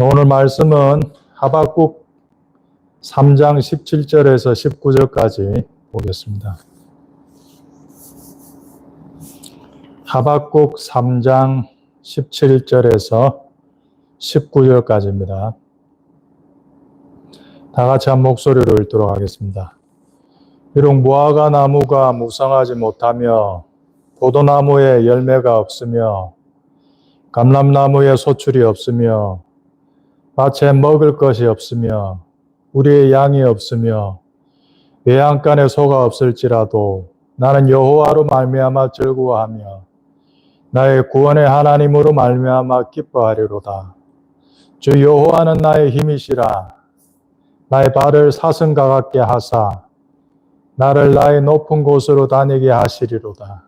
오늘 말씀은 하박국 3장 17절에서 19절까지 보겠습니다. 하박국 3장 17절에서 19절까지입니다. 다 같이 한 목소리로 읽도록 하겠습니다. 비록 무화과 나무가 무성하지 못하며 포도나무에 열매가 없으며 감람나무에 소출이 없으며 밭에 먹을 것이 없으며 우리의 양이 없으며 외양간에 소가 없을지라도 나는 여호와로 말미암아 즐거워하며 나의 구원의 하나님으로 말미암아 기뻐하리로다. 주 여호와는 나의 힘이시라. 나의 발을 사슴과 같게 하사 나를 나의 높은 곳으로 다니게 하시리로다.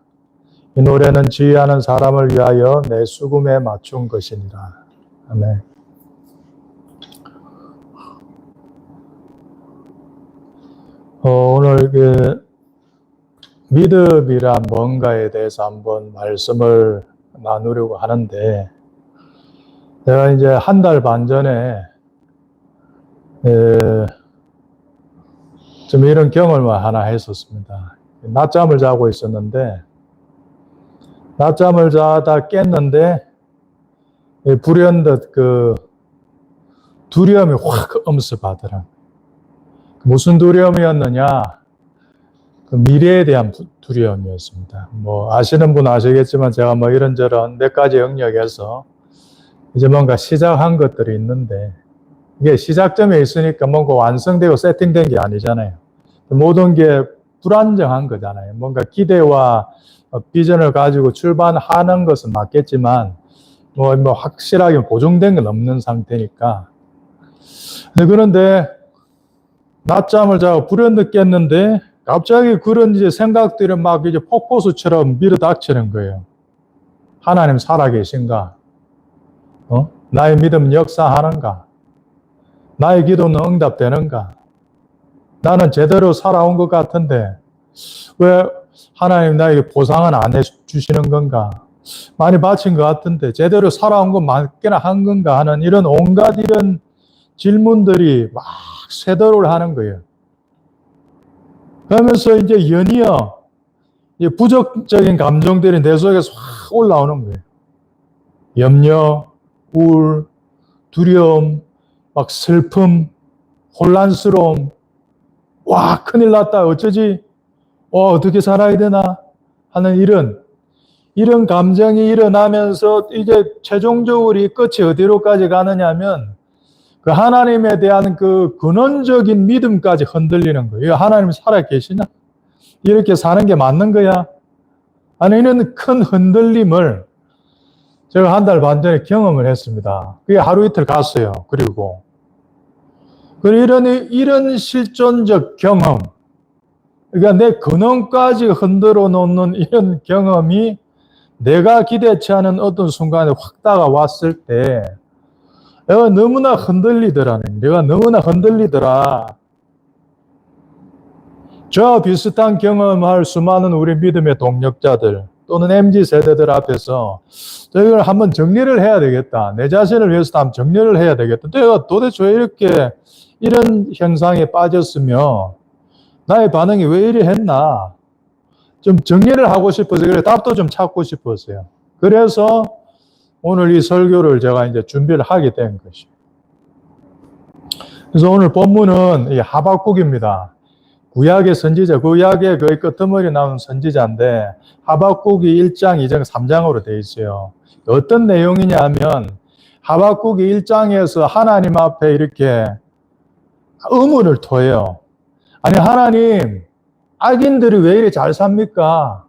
이 노래는 지휘하는 사람을 위하여 내 수금에 맞춘 것이니라. 아멘. 오늘 믿음이란 뭔가에 대해서 한번 말씀을 나누려고 하는데, 제가 이제 한 달 반 전에 좀 이런 경험을 하나 했었습니다. 낮잠을 자고 있었는데, 낮잠을 자다 깼는데 불현듯 두려움이 확 엄습하더라. 무슨 두려움이었느냐? 미래에 대한 두려움이었습니다. 아시는 분 아시겠지만 제가 이런저런 몇 가지 영역에서 이제 뭔가 시작한 것들이 있는데, 이게 시작점에 있으니까 뭔가 완성되고 세팅된 게 아니잖아요. 모든 게 불안정한 거잖아요. 뭔가 기대와 비전을 가지고 출발하는 것은 맞겠지만 확실하게 보증된 건 없는 상태니까. 그런데 낮잠을 자고 불현듯 깼는데 갑자기 그런 이제 생각들이 막 이제 폭포수처럼 밀어닥치는 거예요. 하나님 살아계신가? 나의 믿음은 역사하는가? 나의 기도는 응답되는가? 나는 제대로 살아온 것 같은데 왜 하나님 나에게 보상은 안 해주시는 건가? 많이 바친 것 같은데 제대로 살아온 것 맞게나 한 건가? 하는 이런 온갖 이런 질문들이 막 쇄도를 하는 거예요. 그러면서 이제 연이어 부정적인 감정들이 내 속에서 확 올라오는 거예요. 염려, 우울, 두려움, 막 슬픔, 혼란스러움. 와, 큰일 났다. 어쩌지? 어떻게 살아야 되나? 하는 이런 감정이 일어나면서 이제 최종적으로 이 끝이 어디로까지 가느냐면 그 하나님에 대한 그 근원적인 믿음까지 흔들리는 거예요. 하나님 살아계시나? 이렇게 사는 게 맞는 거야? 아니, 이런 큰 흔들림을 제가 한 달 반 전에 경험을 했습니다. 그게 하루 이틀 갔어요. 그리고 이런 실존적 경험, 그러니까 내 근원까지 흔들어 놓는 이런 경험이 내가 기대치 않은 어떤 순간에 확 다가왔을 때 내가 너무나 흔들리더라. 저와 비슷한 경험할 수많은 우리 믿음의 동력자들 또는 MZ세대들 앞에서 저희가 한번 정리를 해야 되겠다. 내 자신을 위해서 한번 정리를 해야 되겠다. 내가 도대체 왜 이렇게 이런 현상에 빠졌으며 나의 반응이 왜 이리 했나? 좀 정리를 하고 싶어서 그래 답도 좀 찾고 싶었어요. 그래서 오늘 이 설교를 제가 이제 준비를 하게 된 것이에요. 그래서 오늘 본문은 이 하박국입니다. 구약의 선지자, 구약의 거의 끄트머리 나온 선지자인데 하박국이 1장, 2장, 3장으로 되어 있어요. 어떤 내용이냐 하면 하박국이 1장에서 하나님 앞에 이렇게 의문을 토해요. 아니, 하나님, 악인들이 왜 이리 잘 삽니까?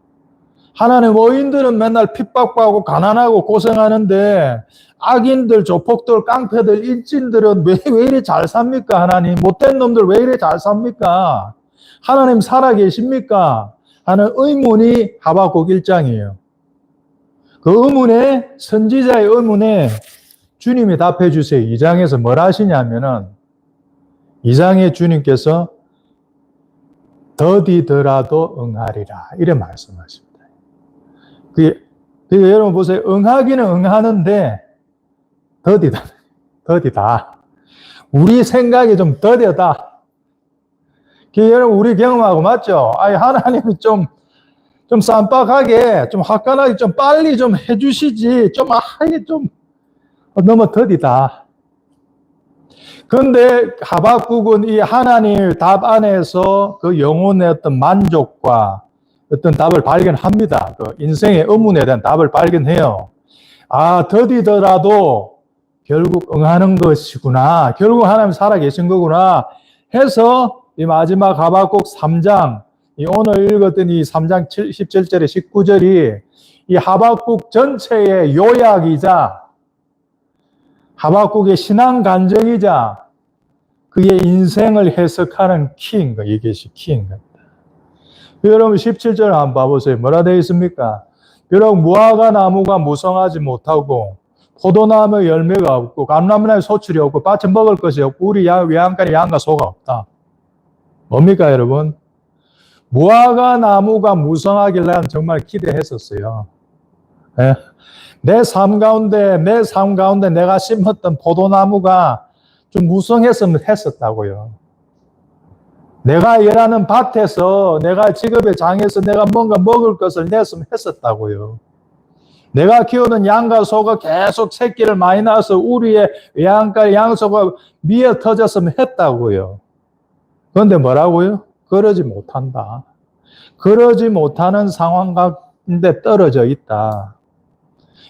하나님, 의인들은 맨날 핍박받고 가난하고 고생하는데 악인들, 조폭들, 깡패들, 일진들은 왜 이리 잘 삽니까? 하나님, 못된 놈들 왜 이리 잘 삽니까? 하나님 살아계십니까? 하는 의문이 하박국 1장이에요. 그 의문에, 선지자의 의문에 주님이 답해 주세요. 2장에서 뭘 하시냐면은 2장에 주님께서 더디더라도 응하리라 이래 말씀하십니다. 여러분 보세요. 응하기는 응하는데 더디다. 더디다. 우리 생각이 좀 더디다. 여러분, 우리 경험하고 맞죠? 아니, 하나님이 좀 쌈박하게, 좀 화끈하게, 좀 빨리 좀 해주시지. 이게 좀 너무 더디다. 그런데 하박국은 이 하나님의 답 안에서 그 영혼의 어떤 만족과 어떤 답을 발견합니다. 그 인생의 의문에 대한 답을 발견해요. 아, 더디더라도 결국 응하는 것이구나. 결국 하나님 살아계신 거구나. 해서 이 마지막 하박국 3장, 이 오늘 읽었던 이 3장 17절에 19절이 이 하박국 전체의 요약이자 하박국의 신앙 간증이자 그의 인생을 해석하는 키인 거, 이것이 키인 겁니다. 여러분 17절 한번 봐보세요. 뭐라 되어 있습니까? 비록 무화과 나무가 무성하지 못하고 포도나무 열매가 없고 감람나무에 소출이 없고 밭에 먹을 것이 없고 우리 외양간에 양과 소가 없다. 뭡니까 여러분? 무화과 나무가 무성하길래 난 정말 기대했었어요. 네? 내 삶 가운데 내가 심었던 포도나무가 좀 무성했으면 했었다고요. 내가 일하는 밭에서 내가 직업의 장에서 내가 뭔가 먹을 것을 냈으면 했었다고요. 내가 키우는 양과 소가 계속 새끼를 많이 낳아서 우리의 외양간 양소가 미어 터졌으면 했다고요. 그런데 뭐라고요? 그러지 못한다. 그러지 못하는 상황 가운데 떨어져 있다.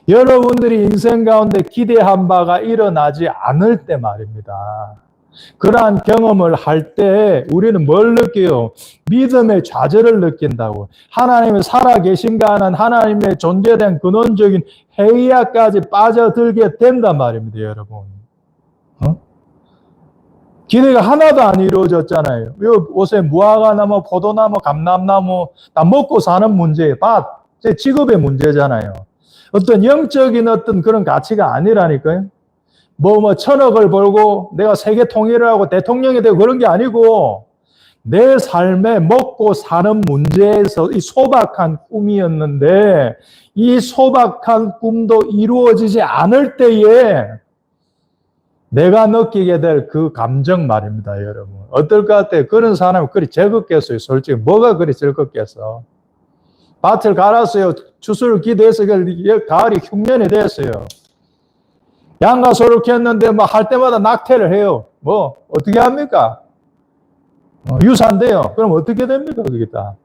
여러분들이 인생 가운데 기대한 바가 일어나지 않을 때 말입니다. 그러한 경험을 할 때 우리는 뭘 느껴요? 믿음의 좌절을 느낀다고. 하나님이 살아계신가 하는 하나님의 존재에 대한 근원적인 회의야까지 빠져들게 된단 말입니다, 여러분. 기대가 하나도 안 이루어졌잖아요. 요새 무화과나무, 포도나무, 감람나무 다 먹고 사는 문제예요. 제 직업의 문제잖아요. 어떤 영적인 어떤 그런 가치가 아니라니까요. 뭐 1,000억을 벌고 내가 세계 통일을 하고 대통령이 되고 그런 게 아니고 내 삶에 먹고 사는 문제에서 이 소박한 꿈이었는데 이 소박한 꿈도 이루어지지 않을 때에 내가 느끼게 될 그 감정 말입니다, 여러분. 어떨 것 같아요? 그런 사람이 그리 즐겁겠어요, 솔직히. 뭐가 그리 즐겁겠어? 밭을 갈았어요. 추수를 기대해서 가을이 흉년이 됐어요. 양과 소를 키웠는데 할 때마다 낙태를 해요. 어떻게 합니까? 유산돼요. 그럼 어떻게 됩니까? 그게 다.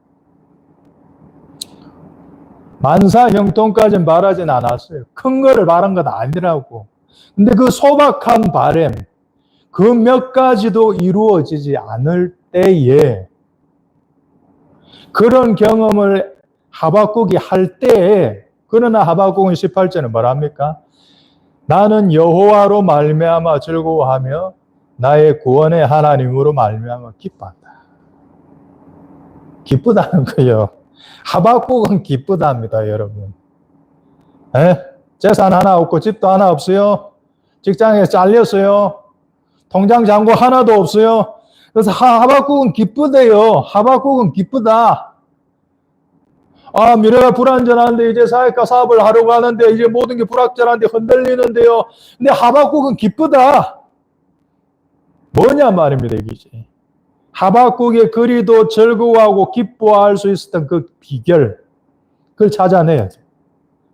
만사 형통까지는 바라진 않았어요. 큰 거를 바란 건 아니라고. 근데 그 소박한 바람, 그 몇 가지도 이루어지지 않을 때에 그런 경험을 하박국이 할 때에 그러나 하박국은 18절에 뭐랍니까? 나는 여호와로 말미암아 즐거워하며 나의 구원의 하나님으로 말미암아 기뻐한다. 기쁘다는 거예요. 하박국은 기쁘답니다, 여러분. 재산 하나 없고 집도 하나 없어요. 직장에 잘렸어요. 통장 잔고 하나도 없어요. 그래서 하박국은 기쁘대요. 하박국은 기쁘다. 미래가 불안전한데 이제 사회과 사업을 하려고 하는데 이제 모든 게 불확실한데 흔들리는데요. 근데 하박국은 기쁘다. 뭐냐 말입니다, 이게. 하박국의 그리도 즐거워하고 기뻐할 수 있었던 그 비결, 그걸 찾아내야 돼요.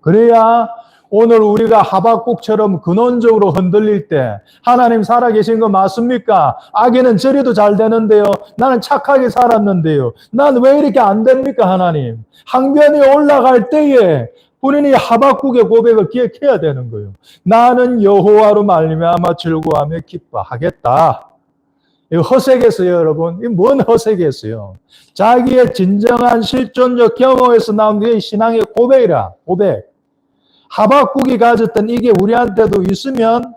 그래야 오늘 우리가 하박국처럼 근원적으로 흔들릴 때 하나님 살아계신 거 맞습니까? 악에는 저리도 잘 되는데요. 나는 착하게 살았는데요. 난 왜 이렇게 안 됩니까, 하나님? 항변이 올라갈 때에 본인이 하박국의 고백을 기억해야 되는 거예요. 나는 여호와로 말미암아 즐거워하며 기뻐하겠다. 이거 허세겠어요, 여러분? 이게 뭔 허세겠어요? 자기의 진정한 실존적 경험에서 나온 게 신앙의 고백이라, 고백. 하박국이 가졌던 이게 우리한테도 있으면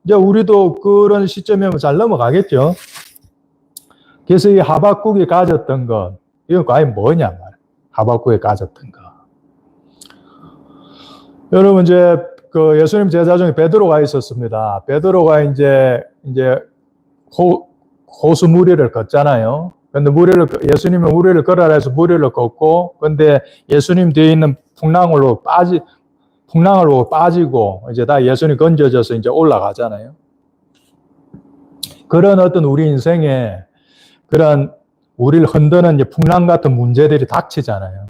이제 우리도 그런 시점에 잘 넘어가겠죠. 그래서 이 하박국이 가졌던 것, 이건 과연 뭐냐 말이에요. 하박국이 가졌던 것. 여러분 이제 그 예수님 제자 중에 베드로가 있었습니다. 베드로가 이제 호수 무리를 걷잖아요. 근데 예수님은 무리를 걸어라 해서 무리를 걷고, 근데 예수님 뒤에 있는 풍랑으로 빠지고, 이제 다 예수님 건져져서 이제 올라가잖아요. 그런 어떤 우리 인생에 그런 우리를 흔드는 이제 풍랑 같은 문제들이 닥치잖아요.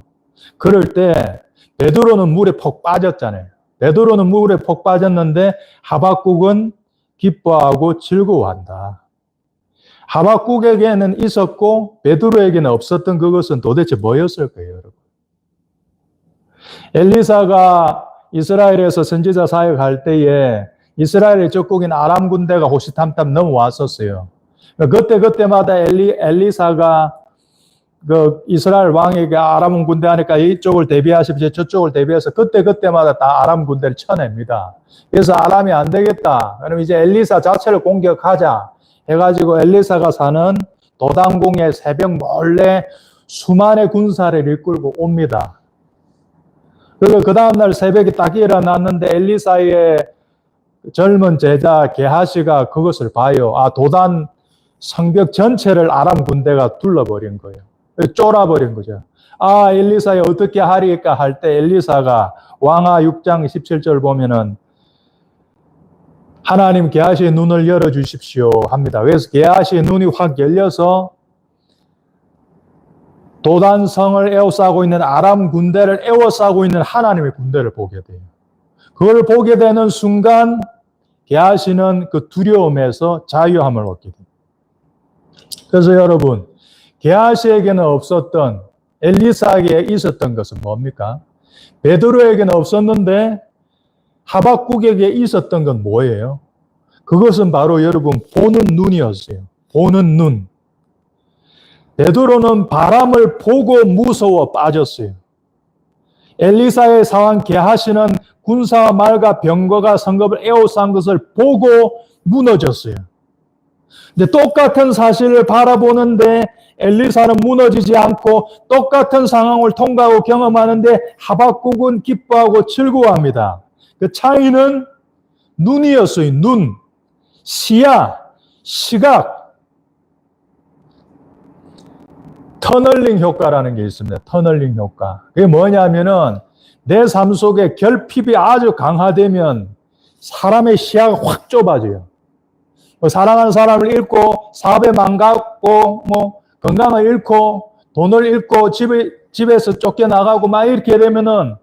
그럴 때 베드로는 물에 폭 빠졌잖아요. 베드로는 물에 폭 빠졌는데 하박국은 기뻐하고 즐거워한다. 하박국에게는 있었고 베드로에게는 없었던 그것은 도대체 뭐였을까요, 여러분? 엘리사가 이스라엘에서 선지자 사역할 때에 이스라엘의 적국인 아람 군대가 호시탐탐 넘어왔었어요. 그때마다 엘리사가 그 이스라엘 왕에게 아람 군대 하니까 이쪽을 대비하십시오, 저쪽을 대비해서 그때마다 다 아람 군대를 쳐냅니다. 그래서 아람이 안 되겠다. 그럼 이제 엘리사 자체를 공격하자 해가지고 엘리사가 사는 도단공에 새벽 몰래 수만의 군사를 이끌고 옵니다. 그리고 그 다음날 새벽에 딱 일어났는데 엘리사의 젊은 제자 게하시가 그것을 봐요. 아, 도단 성벽 전체를 아람 군대가 둘러버린 거예요. 쫄아버린 거죠. 아, 엘리사야 어떻게 하리까 할 때 엘리사가 왕하 6장 17절 보면은 하나님 게하시의 눈을 열어주십시오 합니다. 그래서 게하시의 눈이 확 열려서 도단성을 에워싸고 있는 아람 군대를 에워싸고 있는 하나님의 군대를 보게 돼요. 그걸 보게 되는 순간 게하시는 그 두려움에서 자유함을 얻게 됩니다. 그래서 여러분, 게하시에게는 없었던 엘리사에게 있었던 것은 뭡니까? 베드로에게는 없었는데 하박국에게 있었던 건 뭐예요? 그것은 바로 여러분 보는 눈이었어요. 보는 눈. 베드로는 바람을 보고 무서워 빠졌어요. 엘리사의 사환 게하시는 군사와 말과 병거가 성읍을 에워싼 것을 보고 무너졌어요. 근데 똑같은 사실을 바라보는데 엘리사는 무너지지 않고 똑같은 상황을 통과하고 경험하는데 하박국은 기뻐하고 즐거워합니다. 그 차이는 눈이었어요. 눈, 시야, 시각. 터널링 효과라는 게 있습니다. 터널링 효과. 그게 뭐냐면은 내 삶 속에 결핍이 아주 강화되면 사람의 시야가 확 좁아져요. 사랑하는 사람을 잃고 사업에 망가고 건강을 잃고 돈을 잃고 집에서 쫓겨나가고 막 이렇게 되면은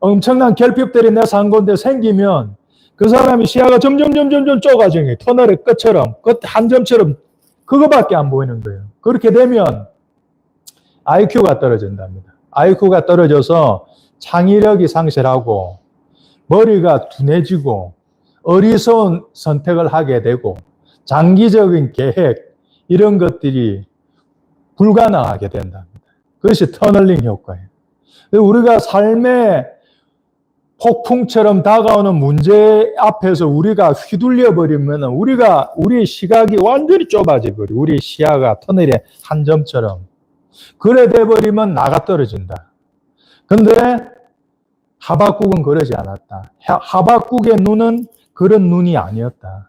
엄청난 결핍들이 내 삶 가운데 생기면 그 사람이 시야가 점점 좁아지는 거예요. 터널의 끝처럼 끝 한 점처럼 그거밖에 안 보이는 거예요. 그렇게 되면 IQ가 떨어진답니다. IQ가 떨어져서 창의력이 상실하고 머리가 둔해지고 어리석은 선택을 하게 되고 장기적인 계획 이런 것들이 불가능하게 된답니다. 그것이 터널링 효과예요. 우리가 삶의 폭풍처럼 다가오는 문제 앞에서 우리가 휘둘려 버리면 우리의 시각이 완전히 좁아져 버려. 우리 시야가 터널의 한 점처럼. 그래 돼 버리면 나가 떨어진다. 근데 하박국은 그러지 않았다. 하박국의 눈은 그런 눈이 아니었다.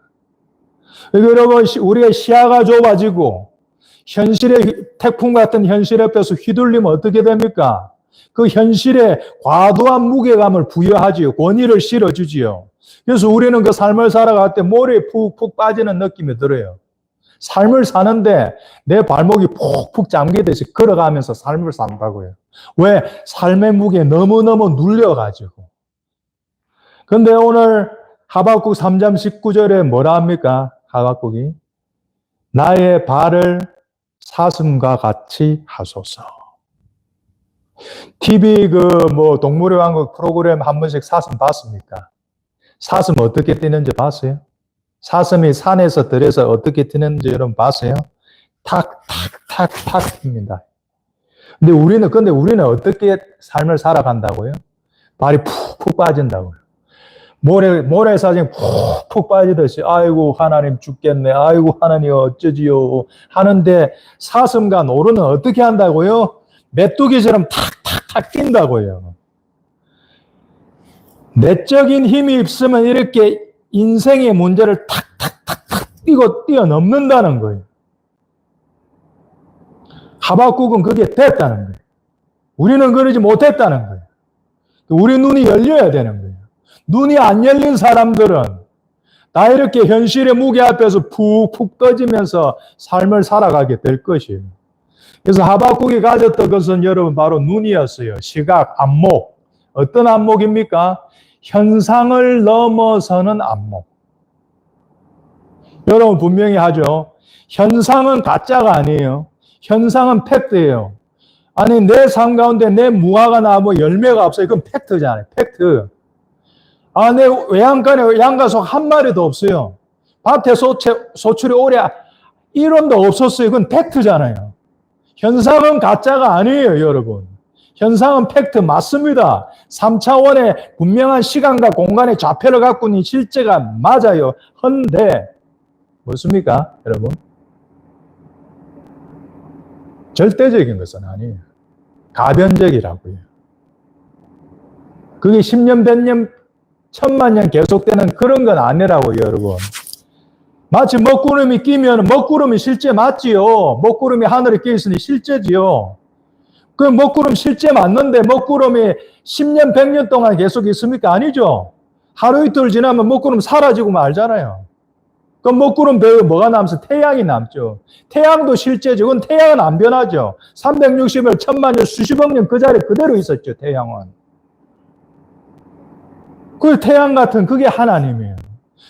여러분, 우리의 시야가 좁아지고 현실의 태풍 같은 현실 옆에서 휘둘리면 어떻게 됩니까? 그 현실에 과도한 무게감을 부여하지요. 권위를 실어주지요. 그래서 우리는 그 삶을 살아갈 때 모래에 푹푹 빠지는 느낌이 들어요. 삶을 사는데 내 발목이 푹푹 잠기듯이 걸어가면서 삶을 산다고요. 왜? 삶의 무게에 너무너무 눌려가지고. 근데 오늘 하박국 3장 19절에 뭐라 합니까? 하박국이 나의 발을 사슴과 같이 하소서. TV 동물의 왕국 프로그램 한 번씩 사슴 봤습니까? 사슴 어떻게 뛰는지 봤어요? 사슴이 산에서 들여서 어떻게 뛰는지 여러분 봤어요? 탁탁탁탁 뜁니다. 근데 우리는 어떻게 삶을 살아간다고요? 발이 푹푹 빠진다고요. 모래사장이 푹푹 빠지듯이 아이고 하나님 죽겠네, 아이고 하나님 어쩌지요 하는데 사슴과 노루는 어떻게 한다고요? 메뚜기처럼 탁탁탁 뛴다고요. 내적인 힘이 있으면 이렇게 인생의 문제를 탁탁탁탁 뛰어넘는다는 거예요. 하박국은 그게 됐다는 거예요. 우리는 그러지 못했다는 거예요. 우리 눈이 열려야 되는 거예요. 눈이 안 열린 사람들은 다 이렇게 현실의 무게 앞에서 푹푹 떠지면서 삶을 살아가게 될 것이에요. 그래서 하박국이 가졌던 것은 여러분 바로 눈이었어요. 시각, 안목. 어떤 안목입니까? 현상을 넘어서는 안목. 여러분 분명히 하죠. 현상은 가짜가 아니에요. 현상은 팩트예요. 아니 내 삶 가운데 내 무화과 나무 열매가 없어요. 그건 팩트잖아요. 팩트. 아, 내 외양간에 양가속 한 마리도 없어요. 밭에 소출이 올해 1원도 없었어요. 그건 팩트잖아요. 현상은 가짜가 아니에요, 여러분. 현상은 팩트 맞습니다. 3차원의 분명한 시간과 공간의 좌표를 갖고 있는 실제가 맞아요. 헌데 뭐습니까, 여러분? 절대적인 것은 아니에요. 가변적이라고요. 그게 10년, 100년, 1000만 년 계속되는 그런 건 아니라고요, 여러분. 마치 먹구름이 끼면 먹구름이 실제 맞지요. 먹구름이 하늘에 끼어 있으니 실제지요. 그 먹구름 실제 맞는데 먹구름이 10년, 100년 동안 계속 있습니까? 아니죠. 하루 이틀 지나면 먹구름 사라지고 말잖아요. 그럼 먹구름 배에 뭐가 남서? 태양이 남죠. 태양도 실제죠. 그건 태양은 안 변하죠. 360일, 1000만 년, 수십억 년 그 자리에 그대로 있었죠, 태양은. 그 태양 같은 그게 하나님이에요.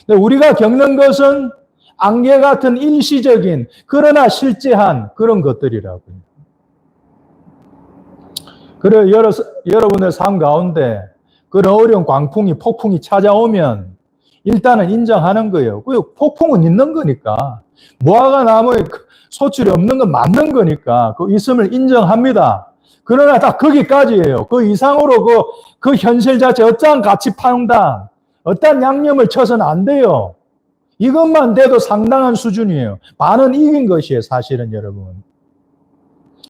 근데 우리가 겪는 것은 안개 같은 일시적인 그러나 실제한 그런 것들이라고요. 그래 여러분의 삶 가운데 그런 어려운 광풍이 폭풍이 찾아오면 일단은 인정하는 거예요. 그 폭풍은 있는 거니까. 무화과 나무에 소출이 없는 건 맞는 거니까 그 있음을 인정합니다. 그러나 딱 거기까지예요. 그 이상으로 그 현실 자체 어떠한 가치 판단, 어떠한 양념을 쳐서는 안 돼요. 이것만 돼도 상당한 수준이에요. 반은 이긴 것이에요, 사실은 여러분.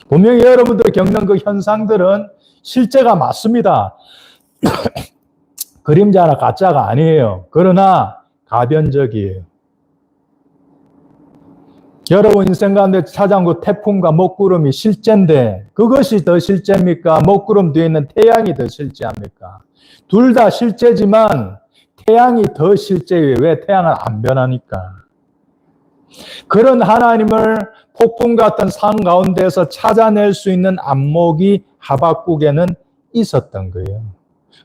분명히 여러분들이 겪는 그 현상들은 실제가 맞습니다. 그림자나 가짜가 아니에요. 그러나 가변적이에요. 여러분 인생 가운데 찾아온 그 태풍과 먹구름이 실제인데 그것이 더 실제입니까? 먹구름 뒤에 있는 태양이 더 실제합니까? 둘 다 실제지만 태양이 더 실제예요. 왜? 태양은 안 변하니까. 그런 하나님을 폭풍 같은 산 가운데서 찾아낼 수 있는 안목이 하박국에는 있었던 거예요.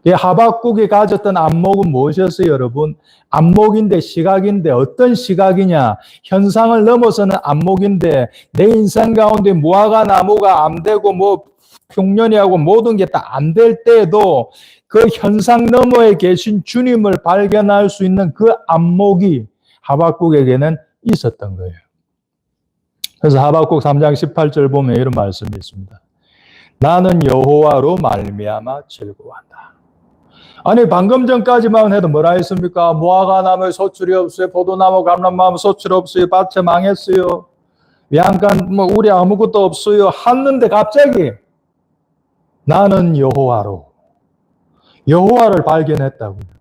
하박국이 가졌던 안목은 무엇이었어요, 여러분? 안목인데 시각인데 어떤 시각이냐? 현상을 넘어서는 안목인데 내 인생 가운데 무화과 나무가 안 되고 뭐 흉년이하고 모든 게 다 안 될 때에도 그 현상 너머에 계신 주님을 발견할 수 있는 그 안목이 하박국에게는 있었던 거예요. 그래서 하박국 3장 18절 보면 이런 말씀이 있습니다. 나는 여호와로 말미암아 즐거워한다. 아니 방금 전까지만 해도 뭐라 했습니까? 무화과 나무에 소출이 없어요. 포도나무, 감람나무 소출 없어요. 밭에 망했어요. 양간 뭐 우리 아무것도 없어요. 하는데 갑자기 나는 여호와를 발견했다고요.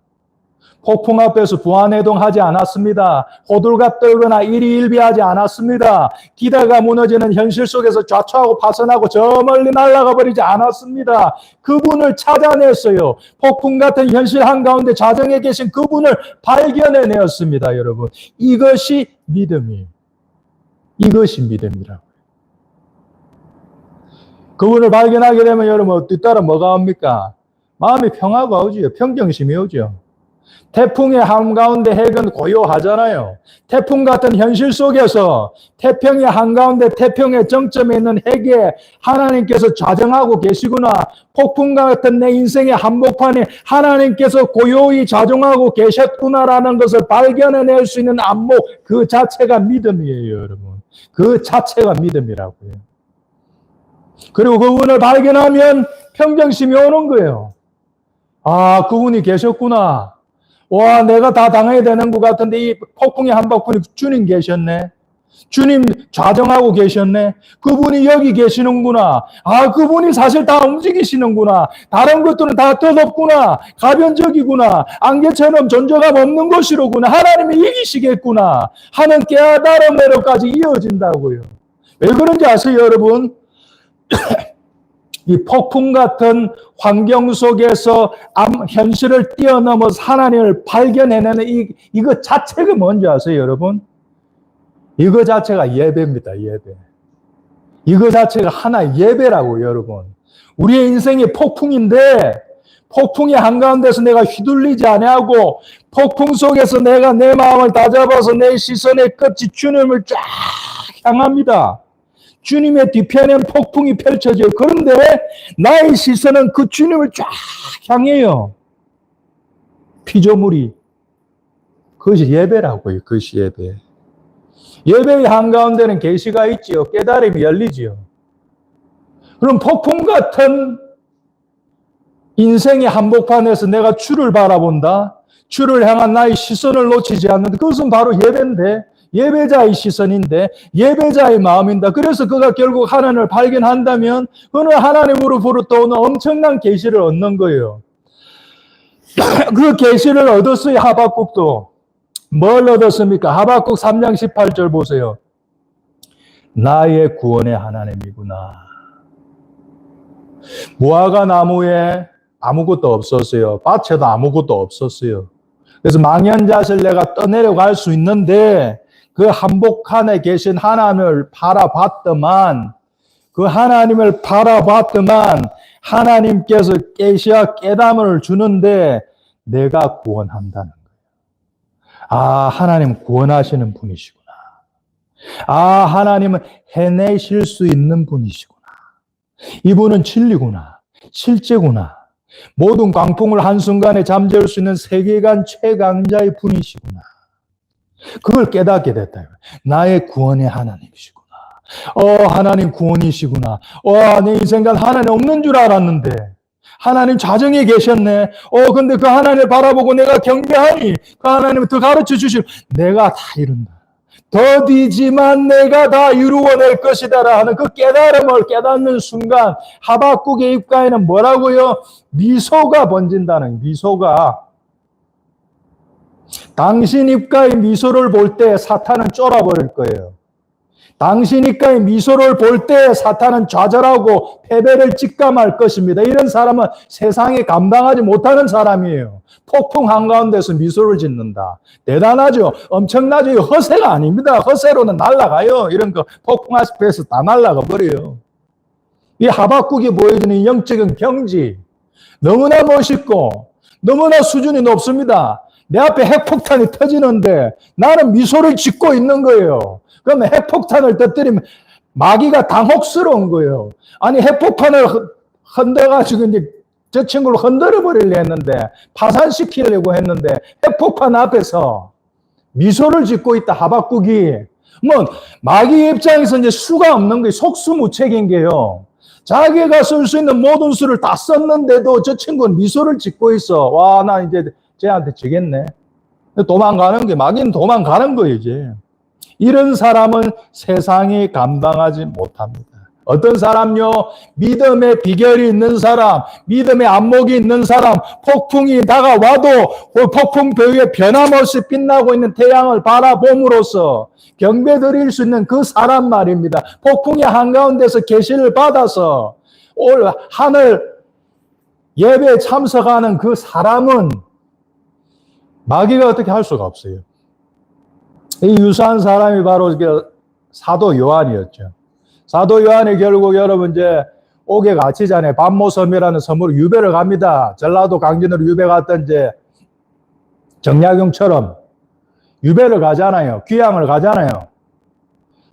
폭풍 앞에서 부안해동하지 않았습니다. 호들갑 떨거나 일희일비하지 않았습니다. 기대가 무너지는 현실 속에서 좌초하고 파선하고 저 멀리 날아가 버리지 않았습니다. 그분을 찾아냈어요. 폭풍 같은 현실 한가운데 자정에 계신 그분을 발견해내었습니다. 여러분, 이것이 믿음이에요. 이것이 믿음이라고요. 그분을 발견하게 되면 여러분 뒤따라 뭐가 옵니까? 마음이 평화가 오죠. 평정심이 오죠. 태풍의 한가운데 핵은 고요하잖아요. 태풍 같은 현실 속에서 태평의 한가운데 태평의 정점에 있는 핵에 하나님께서 좌정하고 계시구나. 폭풍 같은 내 인생의 한복판에 하나님께서 고요히 좌정하고 계셨구나라는 것을 발견해낼 수 있는 안목, 그 자체가 믿음이에요, 여러분. 그 자체가 믿음이라고요. 그리고 그분을 발견하면 평정심이 오는 거예요. 아, 그분이 계셨구나. 와, 내가 다 당해야 되는 것 같은데 이 폭풍의 한복판에 주님 계셨네. 주님 좌정하고 계셨네. 그분이 여기 계시는구나. 아, 그분이 사실 다 움직이시는구나. 다른 것들은 다 뜻없구나. 가변적이구나. 안개처럼 존재감 없는 것이로구나. 하나님이 이기시겠구나 하는 깨달음으로까지 이어진다고요. 왜 그런지 아세요, 여러분? 이 폭풍 같은 환경 속에서 현실을 뛰어넘어서 하나님을 발견해내는 이거 자체가 뭔지 아세요, 여러분? 이거 자체가 예배입니다, 예배. 이거 자체가 하나의 예배라고, 여러분. 우리의 인생이 폭풍인데, 폭풍의 한가운데서 내가 휘둘리지 아니하고, 폭풍 속에서 내가 내 마음을 다잡아서 내 시선의 끝이 주님을 쫙 향합니다. 주님의 뒤편에는 폭풍이 펼쳐져요. 그런데 나의 시선은 그 주님을 쫙 향해요. 피조물이. 그것이 예배라고요. 그것이 예배. 예배의 한가운데는 계시가 있지요. 깨달음이 열리지요. 그럼 폭풍 같은 인생의 한복판에서 내가 주를 바라본다. 주를 향한 나의 시선을 놓치지 않는다. 그것은 바로 예배인데, 예배자의 시선인데, 예배자의 마음인다. 그래서 그가 결국 하나님을 발견한다면 그는 하나님으로부터 오는 엄청난 계시를 얻는 거예요. 그 계시를 얻었어요. 하박국도. 뭘 얻었습니까? 하박국 3장 18절 보세요. 나의 구원의 하나님이구나. 무화과 나무에 아무것도 없었어요. 밭에도 아무것도 없었어요. 그래서 망연자실 내가 떠내려갈 수 있는데 그 한복판에 계신 하나님을 바라봤더만 하나님께서 계시와 깨달음을 주는데 내가 구원한다는 거예요. 아, 하나님 구원하시는 분이시구나. 아, 하나님은 해내실 수 있는 분이시구나. 이분은 진리구나. 실제구나. 모든 광풍을 한순간에 잠재울 수 있는 세계관 최강자의 분이시구나. 그걸 깨닫게 됐다. 나의 구원의 하나님이시구나. 하나님 구원이시구나. 내 인생간 하나님 없는 줄 알았는데 하나님 자정에 계셨네. 근데 그 하나님을 바라보고 내가 경배하니 그 하나님을 더 가르쳐 주시고 내가 다 이룬다. 더디지만 내가 다 이루어낼 것이다 하는 그 깨달음을 깨닫는 순간 하박국의 입가에는 뭐라고요? 미소가 번진다는, 미소가. 당신 입가의 미소를 볼 때 사탄은 쫄아버릴 거예요. 당신 입가의 미소를 볼 때 사탄은 좌절하고 패배를 직감할 것입니다. 이런 사람은 세상에 감당하지 못하는 사람이에요. 폭풍 한가운데서 미소를 짓는다. 대단하죠? 엄청나죠? 허세가 아닙니다. 허세로는 날아가요. 이런 거 폭풍 앞에서 다 날아가 버려요. 이 하박국이 보여주는 영적인 경지, 너무나 멋있고 너무나 수준이 높습니다. 내 앞에 핵폭탄이 터지는데 나는 미소를 짓고 있는 거예요. 그러면 핵폭탄을 터뜨리면 마귀가 당혹스러운 거예요. 아니, 핵폭탄을 흔들어가지고 이제 저 친구를 흔들어버리려 했는데, 파산시키려고 했는데, 핵폭탄 앞에서 미소를 짓고 있다, 하박국이. 마귀 입장에서 이제 수가 없는 거예요. 속수무책인 게요. 자기가 쓸 수 있는 모든 수를 다 썼는데도 저 친구는 미소를 짓고 있어. 와, 나 이제 쟤한테 지겠네. 도망가는 게, 마귀는 도망가는 거예요, 이제. 이런 사람은 세상이 감당하지 못합니다. 어떤 사람요? 믿음의 비결이 있는 사람, 믿음의 안목이 있는 사람, 폭풍이 다가와도 그 폭풍 벽에 변함없이 빛나고 있는 태양을 바라봄으로써 경배 드릴 수 있는 그 사람 말입니다. 폭풍의 한가운데서 계시를 받아서 올 하늘 예배에 참석하는 그 사람은 마귀가 어떻게 할 수가 없어요. 이 유사한 사람이 바로 사도 요한이었죠. 사도 요한이 결국 여러분 이제 옥에 갇히잖아요. 반모섬이라는 섬으로 유배를 갑니다. 전라도 강진으로 유배 갔던 이제 정약용처럼 유배를 가잖아요. 귀향을 가잖아요.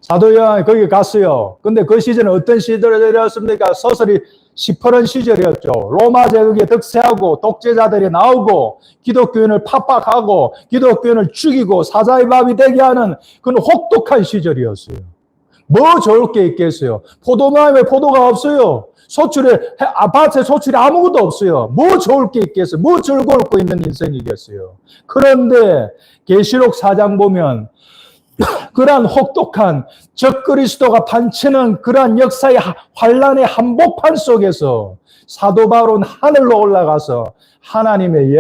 사도 요한이 거기 갔어요. 근데 그 시절은 어떤 시절이었습니까? 서슬이 시퍼런 시절이었죠. 로마 제국에 득세하고 독재자들이 나오고 기독교인을 핍박하고 기독교인을 죽이고 사자의 밥이 되게 하는 그런 혹독한 시절이었어요. 뭐 좋을 게 있겠어요? 포도나무에 포도가 없어요. 아파트에 소출이 아무것도 없어요. 뭐 좋을 게 있겠어요? 뭐 즐거울 거 있는 인생이겠어요? 그런데 계시록 4장 보면 그러한 혹독한 적그리스도가 판치는 그러한 역사의 환란의 한복판 속에서 사도 바울은 하늘로 올라가서 하나님께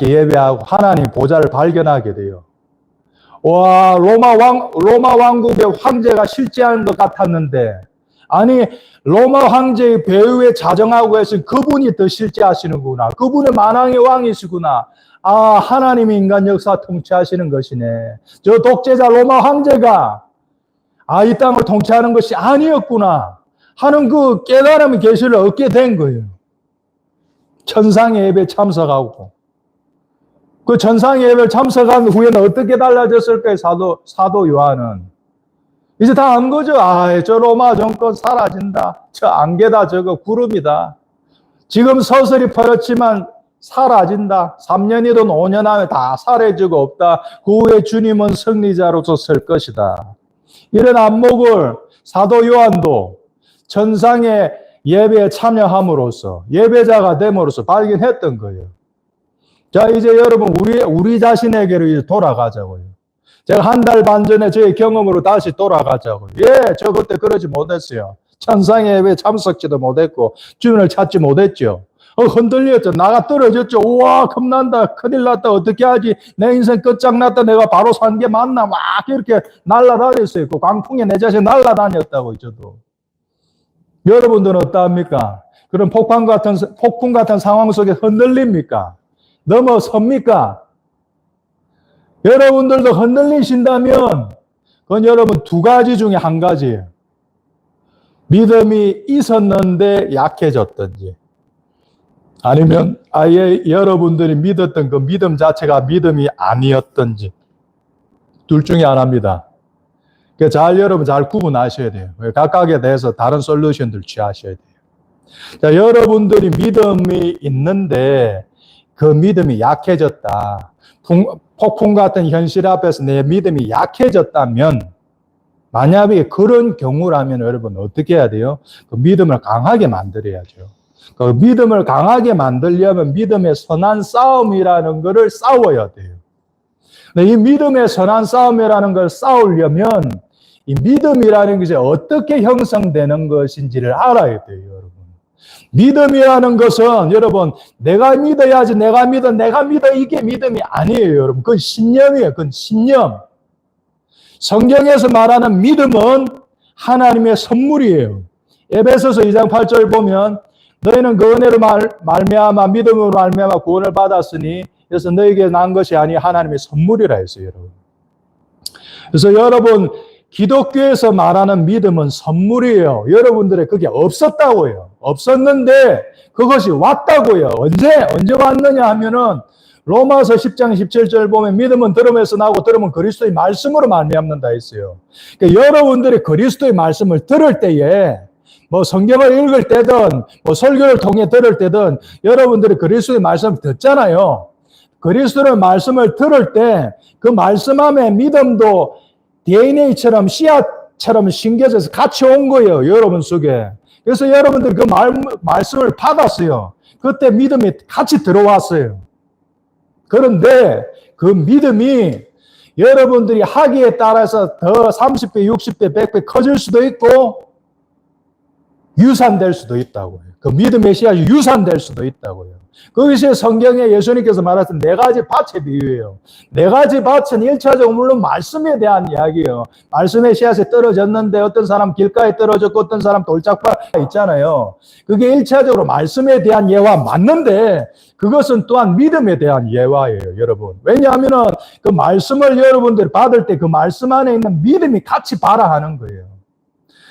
예배하고 하나님 보좌를 발견하게 돼요. 와, 로마 왕국의 황제가 실제하는 것 같았는데 아니 로마 황제의 배후에 자정하고 계신 그분이 더 실제하시는구나. 그분의 만왕의 왕이시구나. 아, 하나님이 인간 역사 통치하시는 것이네. 저 독재자 로마 황제가 이 땅을 통치하는 것이 아니었구나 하는 그 깨달음의 계시를 얻게 된 거예요. 천상의 예배에 참석하고 그 천상의 예배를 참석한 후에는 어떻게 달라졌을까요? 사도 요한은 이제 다 안 거죠. 저 로마 정권 사라진다. 저 안개다. 저거 구름이다. 지금 서슬이 퍼졌지만 사라진다. 3년이든 5년 안에 다 사라지고 없다. 그 후에 주님은 승리자로서 설 것이다. 이런 안목을 사도 요한도 천상의 예배에 참여함으로써 예배자가 됨으로써 발견했던 거예요. 자, 이제 여러분 우리 자신에게로 이제 돌아가자고요. 제가 한 달 반 전에 저의 경험으로 다시 돌아가자고요. 저 그때 그러지 못했어요. 천상의 예배에 참석지도 못했고 주님을 찾지 못했죠. 흔들렸죠. 나가 떨어졌죠. 우와, 겁난다. 큰일 났다. 어떻게 하지? 내 인생 끝장났다. 내가 바로 산 게 맞나? 막 이렇게 날아다녔어요. 그 광풍에 내 자신 날아다녔다고, 저도. 여러분들은 어떠합니까? 그런 폭풍 같은 상황 속에 흔들립니까? 넘어섭니까? 여러분들도 흔들리신다면 그건 여러분 두 가지 중에 한 가지예요. 믿음이 있었는데 약해졌든지 아니면 아예 여러분들이 믿었던 그 믿음 자체가 믿음이 아니었든지 둘 중에 하나입니다. 여러분 잘 구분하셔야 돼요. 각각에 대해서 다른 솔루션들 취하셔야 돼요. 자, 여러분들이 믿음이 있는데 그 믿음이 약해졌다. 폭풍 같은 현실 앞에서 내 믿음이 약해졌다면 만약에 그런 경우라면 여러분 어떻게 해야 돼요? 그 믿음을 강하게 만들어야죠. 그 믿음을 강하게 만들려면 믿음의 선한 싸움이라는 것을 싸워야 돼요. 이 믿음의 선한 싸움이라는 걸 싸우려면 이 믿음이라는 것이 어떻게 형성되는 것인지를 알아야 돼요, 여러분. 믿음이라는 것은 여러분 내가 믿어야지 내가 믿어 이게 믿음이 아니에요, 여러분. 그건 신념이에요. 그건 신념. 성경에서 말하는 믿음은 하나님의 선물이에요. 에베소서 2장 8절 보면 너희는 그 은혜로 말미암아 믿음으로 말미암아 구원을 받았으니 그래서 너희에게 난 것이 아니 하나님의 선물이라 했어요, 여러분. 그래서 여러분 기독교에서 말하는 믿음은 선물이에요. 여러분들의 그게 없었다고요. 없었는데 그것이 왔다고요. 언제 왔느냐 하면은 로마서 10장 17절 보면 믿음은 들음에서 나고 들음은 그리스도의 말씀으로 말미암는다 했어요. 그러니까 여러분들이 그리스도의 말씀을 들을 때에 뭐 성경을 읽을 때든 뭐 설교를 통해 들을 때든 여러분들이 그리스도의 말씀을 듣잖아요. 그리스도의 말씀을 들을 때 그 말씀 안에 믿음도 DNA처럼 씨앗처럼 심겨져서 같이 온 거예요. 여러분 속에. 그래서 여러분들이 그 말씀을 받았어요. 그때 믿음이 같이 들어왔어요. 그런데 그 믿음이 여러분들이 하기에 따라서 더 30배, 60배, 100배 커질 수도 있고 유산될 수도 있다고요. 그 믿음의 씨앗이 유산될 수도 있다고요. 그것이 성경에 예수님께서 말하신 네 가지 밭의 비유예요. 네 가지 밭은 1차적으로 물론 말씀에 대한 이야기예요. 말씀의 씨앗이 떨어졌는데 어떤 사람 길가에 떨어졌고 어떤 사람 돌짝밭 있잖아요. 그게 1차적으로 말씀에 대한 예화 맞는데 그것은 또한 믿음에 대한 예화예요, 여러분. 왜냐하면 그 말씀을 여러분들이 받을 때 그 말씀 안에 있는 믿음이 같이 발화하는 거예요.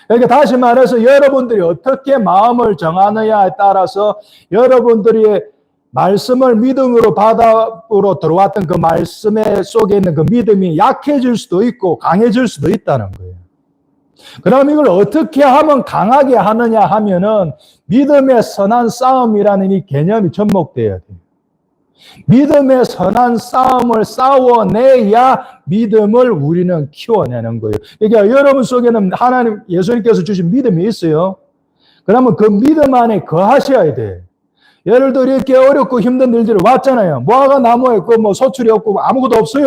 그러니까 다시 말해서 여러분들이 어떻게 마음을 정하느냐에 따라서 여러분들이 말씀을 믿음으로 바다로 들어왔던 그 말씀 속에 있는 그 믿음이 약해질 수도 있고 강해질 수도 있다는 거예요. 그럼 이걸 어떻게 하면 강하게 하느냐 하면은 믿음의 선한 싸움이라는 이 개념이 접목돼야 돼요. 믿음의 선한 싸움을 싸워내야 믿음을 우리는 키워내는 거예요. 그러니까 여러분 속에는 하나님, 예수님께서 주신 믿음이 있어요. 그러면 그 믿음 안에 거하셔야 돼요. 예를 들어 이렇게 어렵고 힘든 일들이 왔잖아요. 무화과 나무에 있고 뭐 소출이 없고 아무것도 없어요.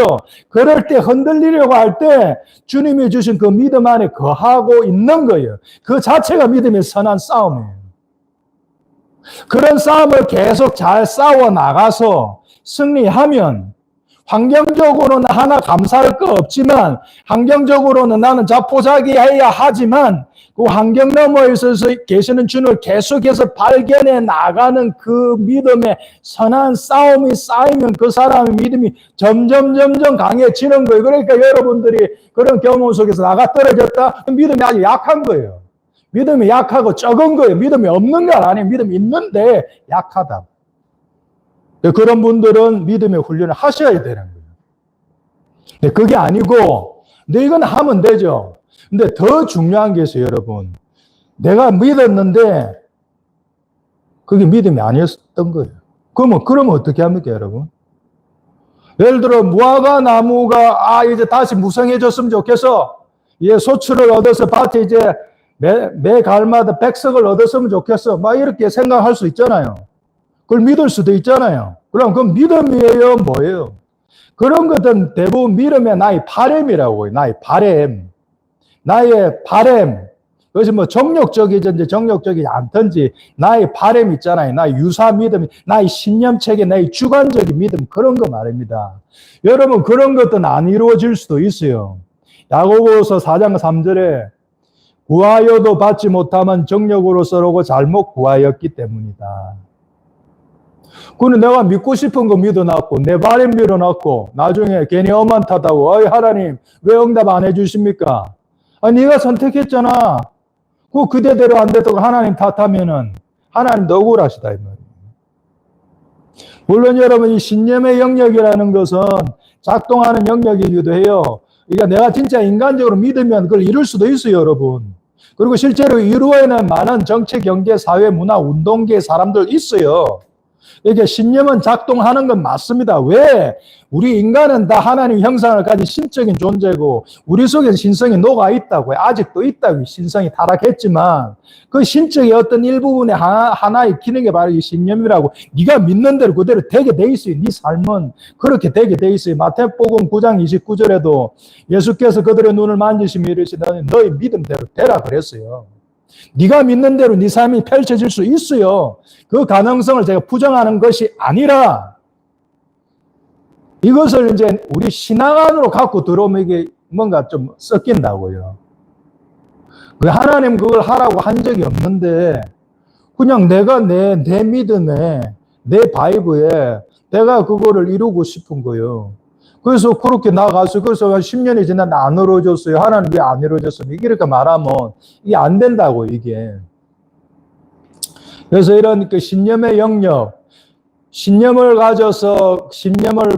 그럴 때 흔들리려고 할 때 주님이 주신 그 믿음 안에 거하고 있는 거예요. 그 자체가 믿음의 선한 싸움이에요. 그런 싸움을 계속 잘 싸워 나가서 승리하면 환경적으로는 하나 감사할 거 없지만 환경적으로는 나는 자포자기해야 하지만 그 환경 너머에 있어서 계시는 주님을 계속해서 발견해 나가는 그 믿음의 선한 싸움이 쌓이면 그 사람의 믿음이 점점 강해지는 거예요. 그러니까 여러분들이 그런 경험 속에서 나가 떨어졌다? 믿음이 아주 약한 거예요. 믿음이 약하고 적은 거예요. 믿음이 없는 건 아니에요. 믿음이 있는데 약하다. 그런 분들은 믿음의 훈련을 하셔야 되는 거예요. 근데 그게 아니고, 근데 이건 하면 되죠. 근데 더 중요한 게 있어요, 여러분. 내가 믿었는데, 그게 믿음이 아니었던 거예요. 그러면 어떻게 합니까, 여러분? 예를 들어, 무화과 나무가, 이제 다시 무성해졌으면 좋겠어. 소출을 얻어서 밭에 이제 매 가을마다 백석을 얻었으면 좋겠어. 막 이렇게 생각할 수 있잖아요. 그걸 믿을 수도 있잖아요. 그럼 그 믿음이에요? 뭐예요? 그런 것은 대부분 믿음의 나의 바램이라고 해요. 나의 바램. 나의 바램. 그것이 뭐 정력적이든지 정력적이지 않든지 나의 바램 있잖아요. 나의 유사 믿음, 나의 신념체계, 나의 주관적인 믿음 그런 거 말입니다. 여러분 그런 것들은 안 이루어질 수도 있어요. 야고보서 4장 3절에 구하여도 받지 못하면 정력으로서라고 잘못 구하였기 때문이다. 그런데 내가 믿고 싶은 거 믿어놨고 내 바램 밀어놨고 나중에 괜히 엄한 탓하고 하나님 왜 응답 안 해주십니까? 네가 선택했잖아. 그 그대대로 안 됐다고 하나님 탓하면은 하나님도 억울하시다 이 말이에요. 물론 여러분 이 신념의 영역이라는 것은 작동하는 영역이기도 해요. 그러니까 내가 진짜 인간적으로 믿으면 그걸 이룰 수도 있어요, 여러분. 그리고 실제로 이루어내는 많은 정치, 경제, 사회, 문화, 운동계 사람들 있어요. 이게 신념은 작동하는 건 맞습니다. 왜? 우리 인간은 다 하나님 형상을 가진 신적인 존재고 우리 속에 신성이 녹아 있다고요. 아직도 있다고요. 신성이 타락했지만 그 신적의 어떤 일부분의 하나의 기능이 바로 이 신념이라고. 네가 믿는 대로 그대로 되게 돼 있어요. 네 삶은 그렇게 되게 돼 있어요. 마태복음 9장 29절에도 예수께서 그들의 눈을 만지시며 이르시더니 너희 믿음대로 되라 그랬어요. 네가 믿는 대로 네 삶이 펼쳐질 수 있어요. 그 가능성을 제가 부정하는 것이 아니라 이것을 이제 우리 신앙 안으로 갖고 들어오면 이게 뭔가 좀 섞인다고요. 하나님 그걸 하라고 한 적이 없는데 그냥 내가 내 믿음에 내 바이브에 내가 그거를 이루고 싶은 거예요. 그래서 그렇게 나가서 그래서 10년이 지났는데 안 이루어졌어요. 하나님 왜 안 이루어졌습니까? 이렇게 말하면 이게 안 된다고 이게. 그래서 이런 그 신념의 영역, 신념을 가져서 신념을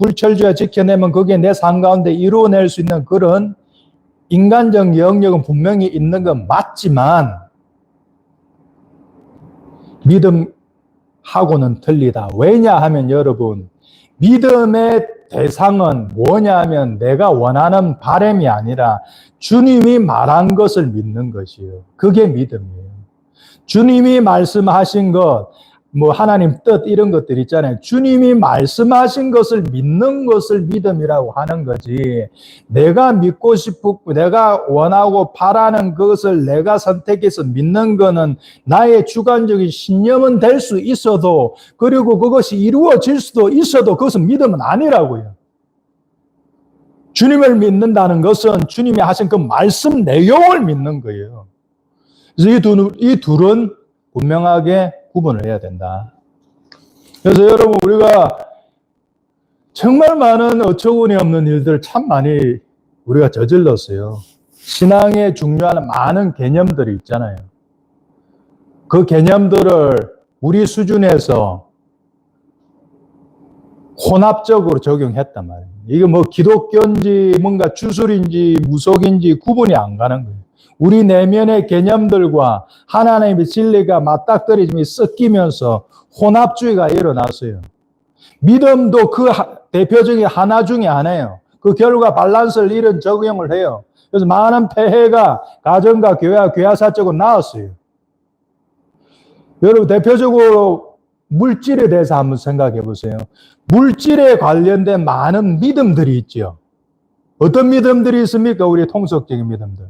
불철주야 지켜내면 그게 내 삶 가운데 이루어낼 수 있는 그런 인간적 영역은 분명히 있는 건 맞지만 믿음하고는 틀리다. 왜냐하면 여러분 믿음의 대상은 뭐냐 하면 내가 원하는 바람이 아니라 주님이 말한 것을 믿는 것이에요. 그게 믿음이에요. 주님이 말씀하신 것, 뭐 하나님 뜻 이런 것들 있잖아요. 주님이 말씀하신 것을 믿는 것을 믿음이라고 하는 거지. 내가 믿고 싶고 내가 원하고 바라는 것을 내가 선택해서 믿는 거는 나의 주관적인 신념은 될 수 있어도 그리고 그것이 이루어질 수도 있어도 그것은 믿음은 아니라고요. 주님을 믿는다는 것은 주님이 하신 그 말씀 내용을 믿는 거예요. 그래서 이 둘은 분명하게 구분을 해야 된다. 그래서 여러분 우리가 정말 많은 어처구니 없는 일들 참 많이 우리가 저질렀어요. 신앙에 중요한 많은 개념들이 있잖아요. 그 개념들을 우리 수준에서 혼합적으로 적용했단 말이에요. 이게 뭐 기독교인지 뭔가 주술인지 무속인지 구분이 안 가는 거예요. 우리 내면의 개념들과 하나님의 진리가 맞닥뜨리며 섞이면서 혼합주의가 일어났어요. 믿음도 그 대표적인 하나 중에 하나예요. 그 결과 밸런스를 잃은 적용을 해요. 그래서 많은 폐해가 가정과 교회와 교회사적으로 나왔어요. 여러분 대표적으로 물질에 대해서 한번 생각해 보세요. 물질에 관련된 많은 믿음들이 있죠. 어떤 믿음들이 있습니까? 우리 통속적인 믿음들.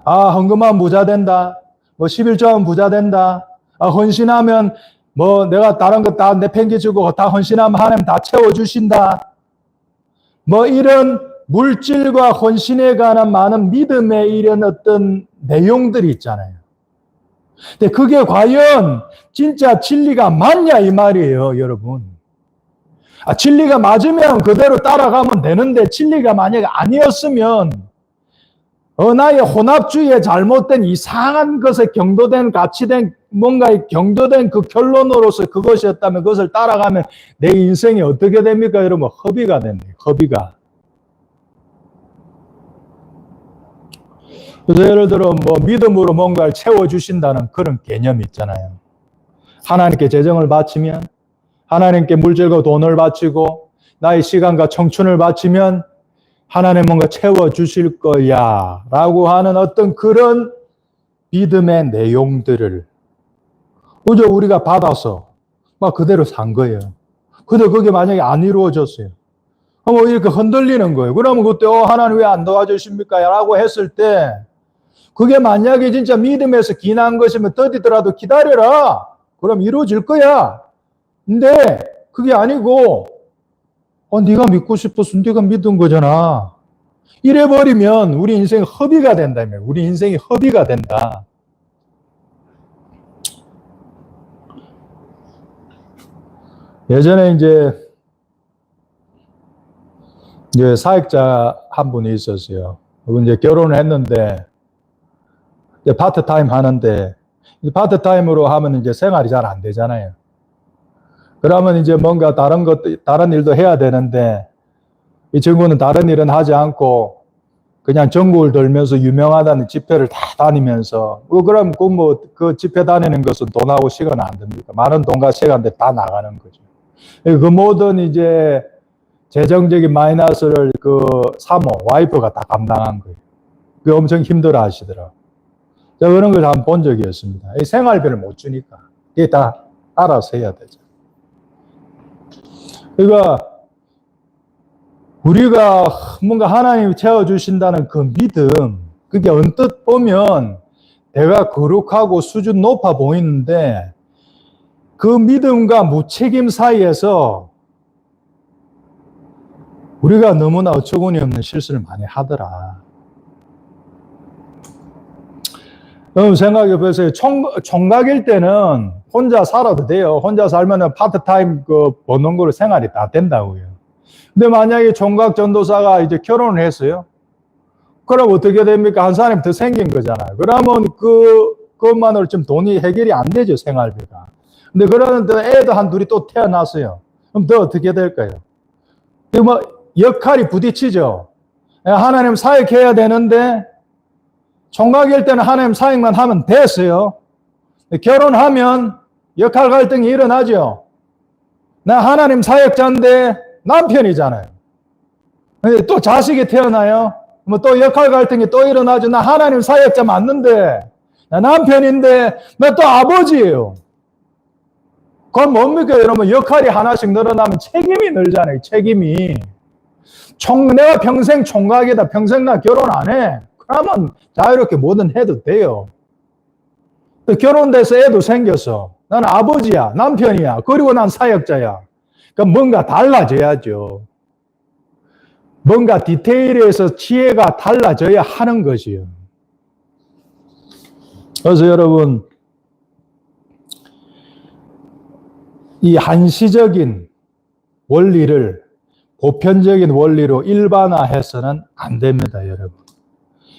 헌금하면 부자 된다. 뭐 11조하면 부자 된다. 헌신하면 뭐 내가 다른 거 다 내팽개치고 다 헌신하면 하나님 다 채워주신다. 뭐 이런 물질과 헌신에 관한 많은 믿음에 이런 어떤 내용들이 있잖아요. 근데 그게 과연 진짜 진리가 맞냐 이 말이에요, 여러분. 진리가 맞으면 그대로 따라가면 되는데 진리가 만약에 아니었으면 나의 혼합주의에 잘못된 이상한 것에 경도된 가치된 뭔가에 경도된 그 결론으로서 그것이었다면 그것을 따라가면 내 인생이 어떻게 됩니까? 여러분, 허비가 됩니다. 허비가. 그래서 예를 들어 뭐 믿음으로 뭔가를 채워주신다는 그런 개념이 있잖아요. 하나님께 재정을 바치면, 하나님께 물질과 돈을 바치고 나의 시간과 청춘을 바치면 하나님 뭔가 채워주실 거야 라고 하는 어떤 그런 믿음의 내용들을 그저 우리가 받아서 막 그대로 산 거예요. 근데 그게 만약에 안 이루어졌어요. 그럼 이렇게 흔들리는 거예요. 그러면 그때 하나님 왜 안 도와주십니까? 라고 했을 때 그게 만약에 진짜 믿음에서 기나한 것이면 더디더라도 기다려라. 그럼 이루어질 거야. 근데 그게 아니고 네가 믿고 싶어서 네가 믿은 거잖아. 이래버리면 우리 인생이 허비가 된다며. 우리 인생이 허비가 된다. 예전에 이제 사역자 한 분이 있었어요. 이제 결혼을 했는데 이제 파트타임 하는데 파트타임으로 하면 이제 생활이 잘 안 되잖아요. 그러면 이제 뭔가 다른 일도 해야 되는데, 이 친구는 다른 일은 하지 않고, 그냥 전국을 돌면서 유명하다는 집회를 다 다니면서, 그럼 그 집회 다니는 것은 돈하고 시간 안 됩니까? 많은 돈과 시간들 다 나가는 거죠. 그 모든 이제 재정적인 마이너스를 그 사모, 와이프가 다 감당한 거예요. 그 엄청 힘들어 하시더라고요. 제가 그런 걸 한번 본 적이 있습니다. 생활비를 못 주니까. 이게 다 알아서 해야 되죠. 그러니까 우리가 뭔가 하나님이 채워주신다는 그 믿음, 그게 언뜻 보면 내가 거룩하고 수준 높아 보이는데 그 믿음과 무책임 사이에서 우리가 너무나 어처구니 없는 실수를 많이 하더라. 여러분 생각해 보세요. 총각일 때는 혼자 살아도 돼요. 혼자 살면 파트타임 버는 거로 생활이 다 된다고요. 근데 만약에 총각 전도사가 이제 결혼을 했어요. 그럼 어떻게 됩니까? 한 사람이 더 생긴 거잖아요. 그러면 그것만으로 좀 돈이 해결이 안 되죠, 생활비가. 근데 그러는데 애도 한 둘이 또 태어났어요. 그럼 더 어떻게 될까요? 뭐 역할이 부딪히죠. 하나님 사역해야 되는데 총각일 때는 하나님 사역만 하면 됐어요. 결혼하면 역할 갈등이 일어나죠. 나 하나님 사역자인데 남편이잖아요. 근데 또 자식이 태어나요. 뭐 또 역할 갈등이 또 일어나죠. 나 하나님 사역자 맞는데, 나 남편인데, 나 또 아버지예요. 그건 뭡니까, 여러분? 역할이 하나씩 늘어나면 책임이 늘잖아요, 책임이. 내가 평생 총각이다. 평생 나 결혼 안 해. 그러면 자유롭게 뭐든 해도 돼요. 결혼돼서 애도 생겼어. 나는 아버지야, 남편이야, 그리고 난 사역자야. 그러니까 뭔가 달라져야죠. 뭔가 디테일에서 지혜가 달라져야 하는 것이요. 그래서 여러분, 이 한시적인 원리를 보편적인 원리로 일반화해서는 안 됩니다, 여러분.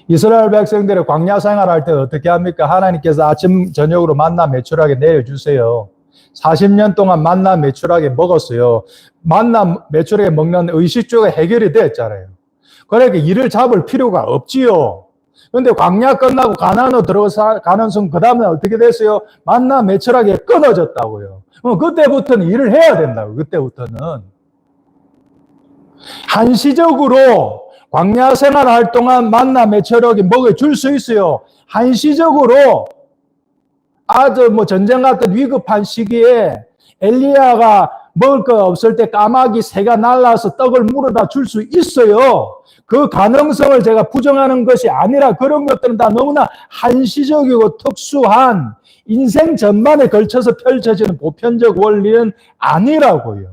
이스라엘 백성들의 광야 생활할 때 어떻게 합니까? 하나님께서 아침 저녁으로 만나 매출하게 내려주세요. 40년 동안 만나 매출하게 먹었어요. 만나 매출하게 먹는 의식주가 해결이 됐잖아요. 그러니까 이를 잡을 필요가 없지요. 그런데 광야 끝나고 가나안으로 들어가는 순간 그 다음에 어떻게 됐어요? 만나 매출하게 끊어졌다고요. 그때부터는 일을 해야 된다고. 그때부터는 한시적으로 광야 생활할 동안 만나 매출하게 먹여줄 수 있어요. 한시적으로 아주 전쟁 같은 위급한 시기에 엘리야가 먹을 거 없을 때 까마귀 새가 날라서 떡을 물어다 줄 수 있어요. 그 가능성을 제가 부정하는 것이 아니라 그런 것들은 다 너무나 한시적이고 특수한 인생 전반에 걸쳐서 펼쳐지는 보편적 원리는 아니라고요.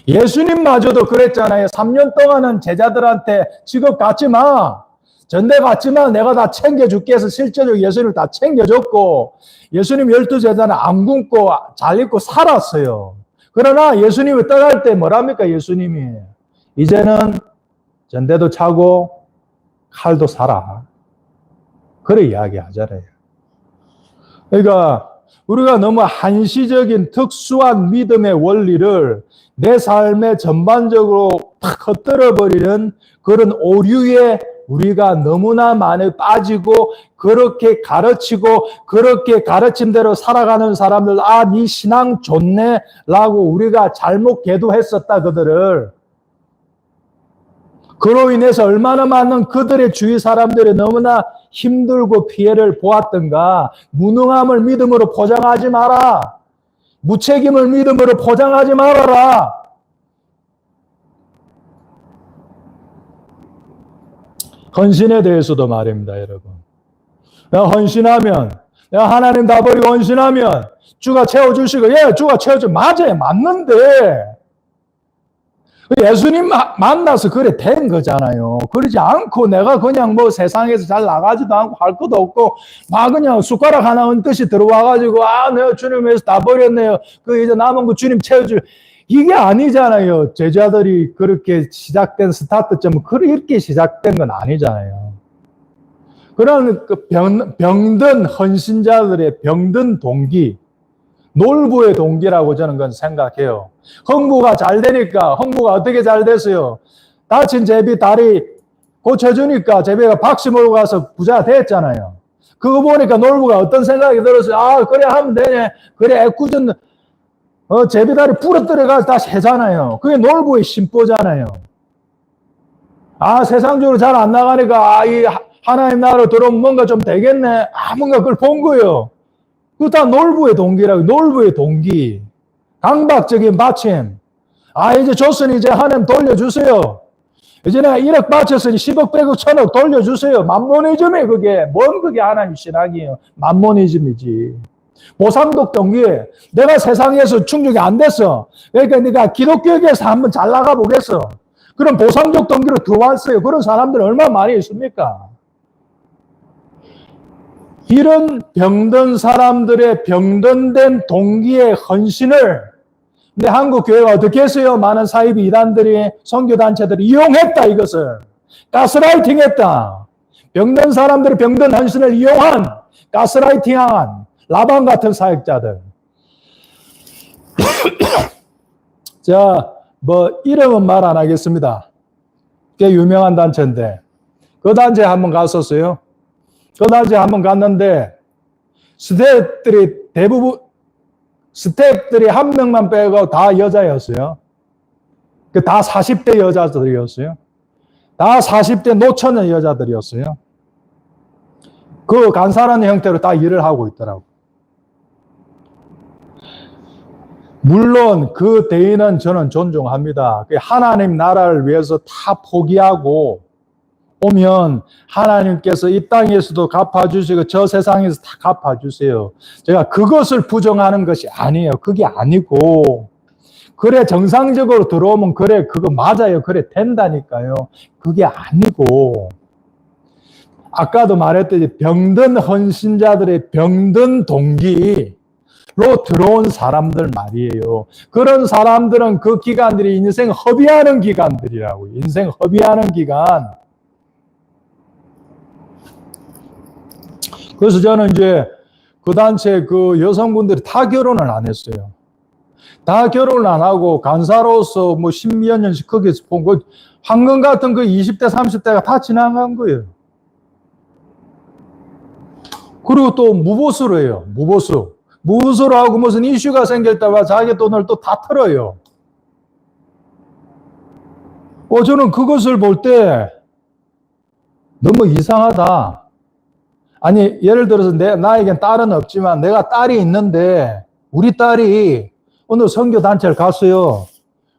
예수님마저도 그랬잖아요. 3년 동안은 제자들한테 직업 갖지 마. 전대 갖지 마. 내가 다 챙겨줄게 해서 실제적으로 예수님을 다 챙겨줬고, 예수님 12제자는 안 굶고 잘 입고 살았어요. 그러나 예수님이 떠날 때 뭐랍니까? 예수님이 이제는 전대도 차고 칼도 사라. 그래 이야기하잖아요. 그러니까 우리가 너무 한시적인 특수한 믿음의 원리를 내 삶에 전반적으로 탁 헛들어버리는 그런 오류에 우리가 너무나 많이 빠지고 그렇게 가르치고 그렇게 가르침대로 살아가는 사람들, 아, 네 신앙 좋네 라고 우리가 잘못 계도했었다 그들을. 그로 인해서 얼마나 많은 그들의 주위 사람들이 너무나 힘들고 피해를 보았던가. 무능함을 믿음으로 포장하지 마라. 무책임을 믿음으로 포장하지 말아라. 헌신에 대해서도 말입니다, 여러분. 내가 헌신하면, 내가 하나님 다 버리고 헌신하면 주가 채워주시고, 예, 주가 채워줘. 맞아요, 맞는데 예수님 만나서 그래 된 거잖아요. 그러지 않고 내가 그냥 뭐 세상에서 잘 나가지도 않고 할 것도 없고 막 그냥 숟가락 하나 얹듯이 들어와가지고, 아, 내가 주님 위해서 다 버렸네요. 그 이제 남은 거 주님 채워줄. 이게 아니잖아요. 제자들이 그렇게 시작된 스타트점은 그렇게 시작된 건 아니잖아요. 그런 그 병든 헌신자들의 병든 동기, 놀부의 동기라고 저는 그건 생각해요. 흥부가 잘 되니까, 흥부가 어떻게 잘 됐어요? 다친 제비 다리 고쳐주니까 제비가 박씨 몰고 가서 부자 됐잖아요. 그거 보니까 놀부가 어떤 생각이 들었어요? 아, 그래 하면 되네. 그래 애꿎은 제비 다리 부러뜨려가서 다시 해잖아요. 그게 놀부의 심보잖아요. 아, 세상적으로 잘 안 나가니까, 아, 이 하나님 나라로 들어오면 뭔가 좀 되겠네. 아, 뭔가 그걸 본 거예요. 그거 다 놀부의 동기라고, 놀부의 동기. 강박적인 받침. 아, 이제 줬으니 이제 하나님 돌려주세요. 이제 내가 1억 바쳤으니 10억, 100억, 1000억 돌려주세요. 만모니즘이 그게. 뭔 그게 하나님 신앙이에요. 만모니즘이지. 보상독 동기. 내가 세상에서 충족이 안 됐어. 그러니까 내가 기독교에서 한번 잘 나가 보겠어. 그럼 보상적 동기로 들어왔어요. 그런 사람들 얼마나 많이 있습니까? 이런 병든 사람들의 병든된 동기의 헌신을 근데 한국 교회가 어떻게 했어요? 많은 사이비 이단들이, 선교단체들이 이용했다, 이것을. 가스라이팅 했다. 병든 사람들의 병든 헌신을 이용한, 가스라이팅한 라반 같은 사역자들. 자, 뭐 이름은 말 안 하겠습니다. 꽤 유명한 단체인데 그 단체에 한번 갔었어요. 그 단체에 한번 갔는데 스태프들이 한 명만 빼고 다 여자였어요. 다 40대 여자들이었어요. 다 40대 노처녀 여자들이었어요. 그 간사라는 형태로 다 일을 하고 있더라고요. 물론 그 대의는 저는 존중합니다. 하나님 나라를 위해서 다 포기하고 오면 하나님께서 이 땅에서도 갚아주시고 저 세상에서 다 갚아주세요. 제가 그것을 부정하는 것이 아니에요. 그게 아니고 그래 정상적으로 들어오면 그래 그거 맞아요. 그래 된다니까요. 그게 아니고 아까도 말했듯이 병든 헌신자들의 병든 동기로 들어온 사람들 말이에요. 그런 사람들은 그 기간들이 인생 허비하는 기간들이라고. 인생 허비하는 기간. 그래서 저는 이제 그 단체 그 여성분들이 다 결혼을 안 했어요. 다 결혼을 안 하고 간사로서 뭐 십몇 년씩 거기서 본 그 황금 같은 그 20대, 30대가 다 지나간 거예요. 그리고 또 무보수로 해요. 무보수. 무보수로 하고 무슨 이슈가 생길 때마다 자기 돈을 또 다 털어요. 저는 그것을 볼 때 너무 이상하다. 아니, 예를 들어서 나에겐 딸은 없지만 내가 딸이 있는데 우리 딸이 어느 선교단체를 갔어요.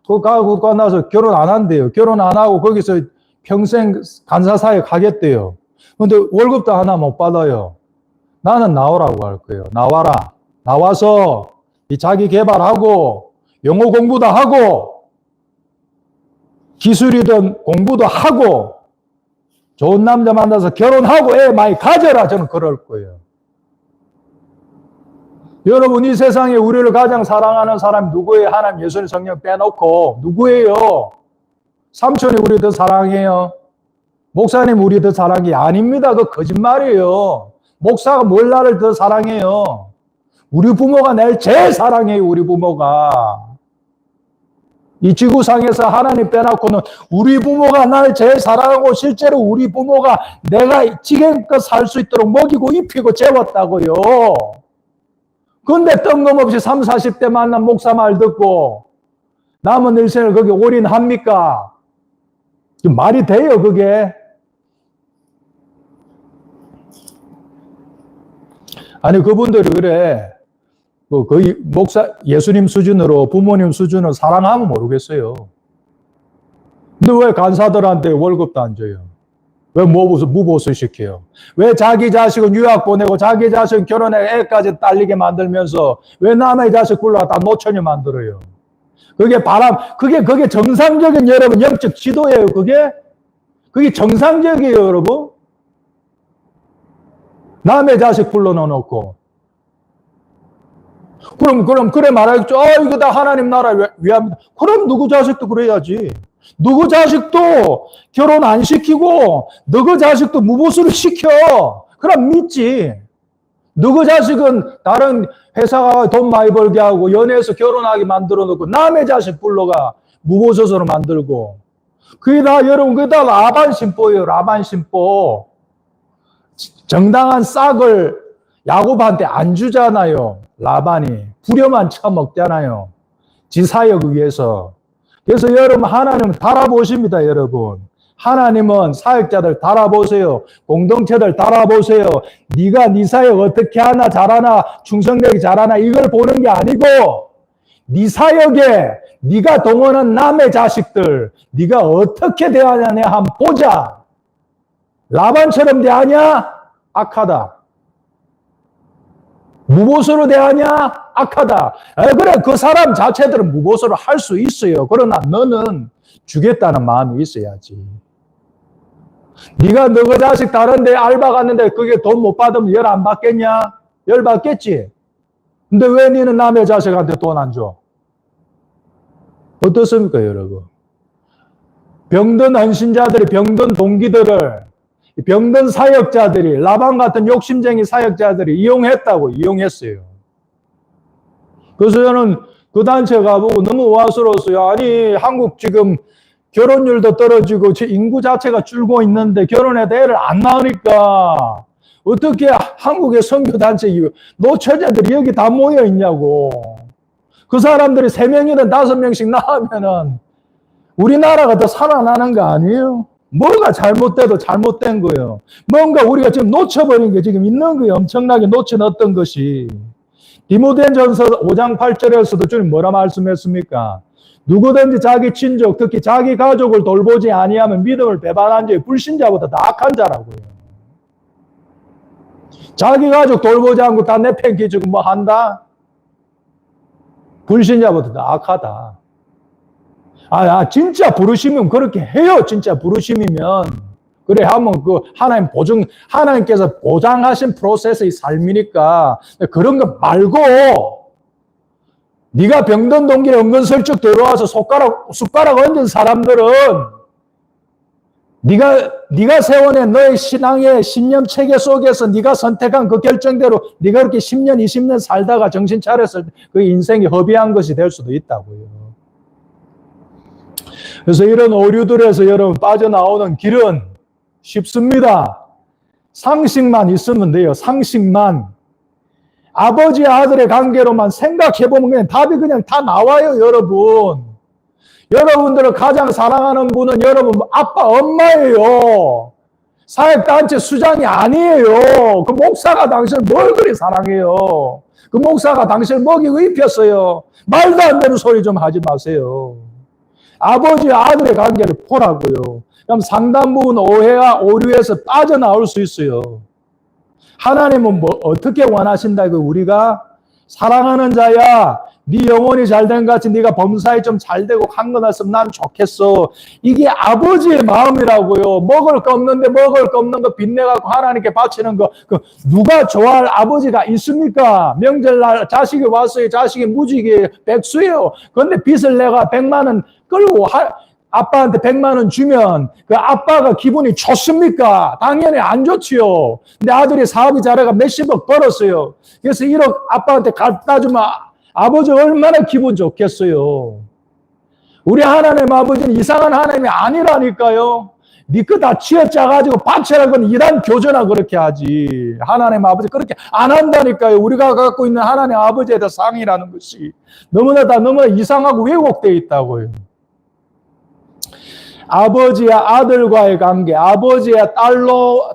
그거 가고 나서 결혼 안 한대요. 결혼 안 하고 거기서 평생 간사사역 하겠대요. 근데 월급도 하나 못 받아요. 나는 나오라고 할 거예요. 나와라. 나와서 이 자기 개발하고 영어 공부도 하고 기술이든 공부도 하고 좋은 남자 만나서 결혼하고 애 많이 가져라. 저는 그럴 거예요. 여러분, 이 세상에 우리를 가장 사랑하는 사람이 누구예요? 하나님, 예수님, 성령 빼놓고 누구예요? 삼촌이 우리 더 사랑해요? 목사님 우리 더 사랑해요? 아닙니다. 그 거짓말이에요. 목사가 뭘 나를 더 사랑해요? 우리 부모가 날 제일 사랑해요. 우리 부모가. 이 지구상에서 하나님 빼놓고는 우리 부모가 날 제일 사랑하고 실제로 우리 부모가 내가 지금껏 살 수 있도록 먹이고 입히고 재웠다고요. 근데 뜬금없이 30, 40대 만난 목사 말 듣고 남은 일생을 거기 올인합니까? 말이 돼요, 그게? 아니, 그분들이 그래. 거의 목사, 예수님 수준으로, 부모님 수준으로 사랑하면 모르겠어요. 근데 왜 간사들한테 월급도 안 줘요? 왜 무보수 시켜요? 왜 자기 자식은 유학 보내고 자기 자식은 결혼해 애까지 딸리게 만들면서 왜 남의 자식 불러다 노처녀 만들어요? 그게 정상적인 여러분 영적 지도예요, 그게? 그게 정상적이에요, 여러분? 남의 자식 불러놓고. 그럼, 그래 말하겠죠. 이거 다 하나님 나라 위함이다. 그럼 누구 자식도 그래야지. 누구 자식도 결혼 안 시키고, 누구 자식도 무보수를 시켜. 그럼 믿지. 누구 자식은 다른 회사가 돈 많이 벌게 하고, 연애해서 결혼하게 만들어 놓고, 남의 자식 불러가 무보수로 만들고. 그게 다, 여러분, 그게 다 라반신보예요, 라반신보. 정당한 싹을 야곱한테 안 주잖아요. 라반이. 부려만 처먹잖아요. 지 사역을 위해서. 그래서 여러분, 하나님은 달아보십니다, 여러분. 하나님은 사역자들 달아보세요. 공동체들 달아보세요. 네가 네 사역 어떻게 하나, 잘하나, 충성되게 잘하나 이걸 보는 게 아니고 네 사역에 네가 동원한 남의 자식들 네가 어떻게 대하냐 한번 보자. 라반처럼 대하냐? 악하다. 무보수로 대하냐? 악하다. 그래, 그 사람 자체들은 무보수로 할 수 있어요. 그러나 너는 주겠다는 마음이 있어야지. 네가 너그 자식 다른 데 알바 갔는데 그게 돈 못 받으면 열 안 받겠냐? 열 받겠지. 근데 왜 너는 남의 자식한테 돈 안 줘? 어떻습니까, 여러분? 병든 헌신자들이, 병든 동기들을, 병든 사역자들이, 라반 같은 욕심쟁이 사역자들이 이용했어요. 그래서 저는 그 단체 가보고 너무 우아스러웠어요. 아니, 한국 지금 결혼율도 떨어지고 인구 자체가 줄고 있는데 결혼해도 애를 안 낳으니까 어떻게 한국의 선교단체 노처자들이 여기 다 모여 있냐고. 그 사람들이 3명이든 5명씩 낳으면은 우리나라가 더 살아나는 거 아니에요? 뭐가 잘못돼도 잘못된 거예요. 뭔가 우리가 지금 놓쳐버린 게 지금 있는 거예요. 엄청나게 놓쳐놨던 것이. 디모데전서 5장 8절에서도 주님 뭐라 말씀했습니까? 누구든지 자기 친족, 특히 자기 가족을 돌보지 아니하면 믿음을 배반한 자의 불신자보다 더 악한 자라고요. 자기 가족 돌보지 않고 다 내팽개치고 뭐 한다? 불신자보다 더 악하다. 진짜 부르시면 그렇게 해요. 진짜 부르심이면. 그래 하면 하나님께서 보장하신 프로세스의 삶이니까 그런 거 말고 네가 병든 동기에 은근슬쩍 들어와서 숟가락 얹은 사람들은 네가 세워낸 너의 신앙의 신념 체계 속에서 네가 선택한 그 결정대로 네가 그렇게 10년, 20년 살다가 정신 차렸을 때 그 인생이 허비한 것이 될 수도 있다고요. 그래서 이런 오류들에서 여러분 빠져나오는 길은 쉽습니다. 상식만 있으면 돼요. 상식만. 아버지 아들의 관계로만 생각해보면 그냥 답이 그냥 다 나와요, 여러분. 여러분들을 가장 사랑하는 분은 여러분 아빠, 엄마예요. 사역단체 수장이 아니에요. 그 목사가 당신을 뭘 그리 사랑해요. 그 목사가 당신을 먹이고 입혔어요. 말도 안 되는 소리 좀 하지 마세요. 아버지와 아들의 관계를 보라고요. 그럼 상당 부분 오해와 오류에서 빠져나올 수 있어요. 하나님은 뭐 어떻게 원하신다고? 우리가 사랑하는 자야, 네 영혼이 잘된 것 같이 네가 범사에 좀 잘되고 강건했으면 난 좋겠어. 이게 아버지의 마음이라고요. 먹을 거 없는데 먹을 거 없는 거 빚내갖고 하나님께 바치는 거, 누가 좋아할 아버지가 있습니까? 명절날 자식이 왔어요. 자식이 무지개 백수예요. 그런데 빚을 내가 100만 원 끌고 아빠한테 100만 원 주면 그 아빠가 기분이 좋습니까? 당연히 안 좋지요. 근데 아들이 사업이 잘해가 몇십억 벌었어요. 그래서 1억 아빠한테 갖다 주면 아버지 얼마나 기분 좋겠어요. 우리 하나님 아버지는 이상한 하나님이 아니라니까요. 네 거 다 쥐어짜가지고 바치라고는 이단 교조나 그렇게 하지. 하나님 아버지 그렇게 안 한다니까요. 우리가 갖고 있는 하나님 아버지에 대한 상이라는 것이 너무나 이상하고 왜곡되어 있다고요. 아버지와 아들과의 관계, 아버지와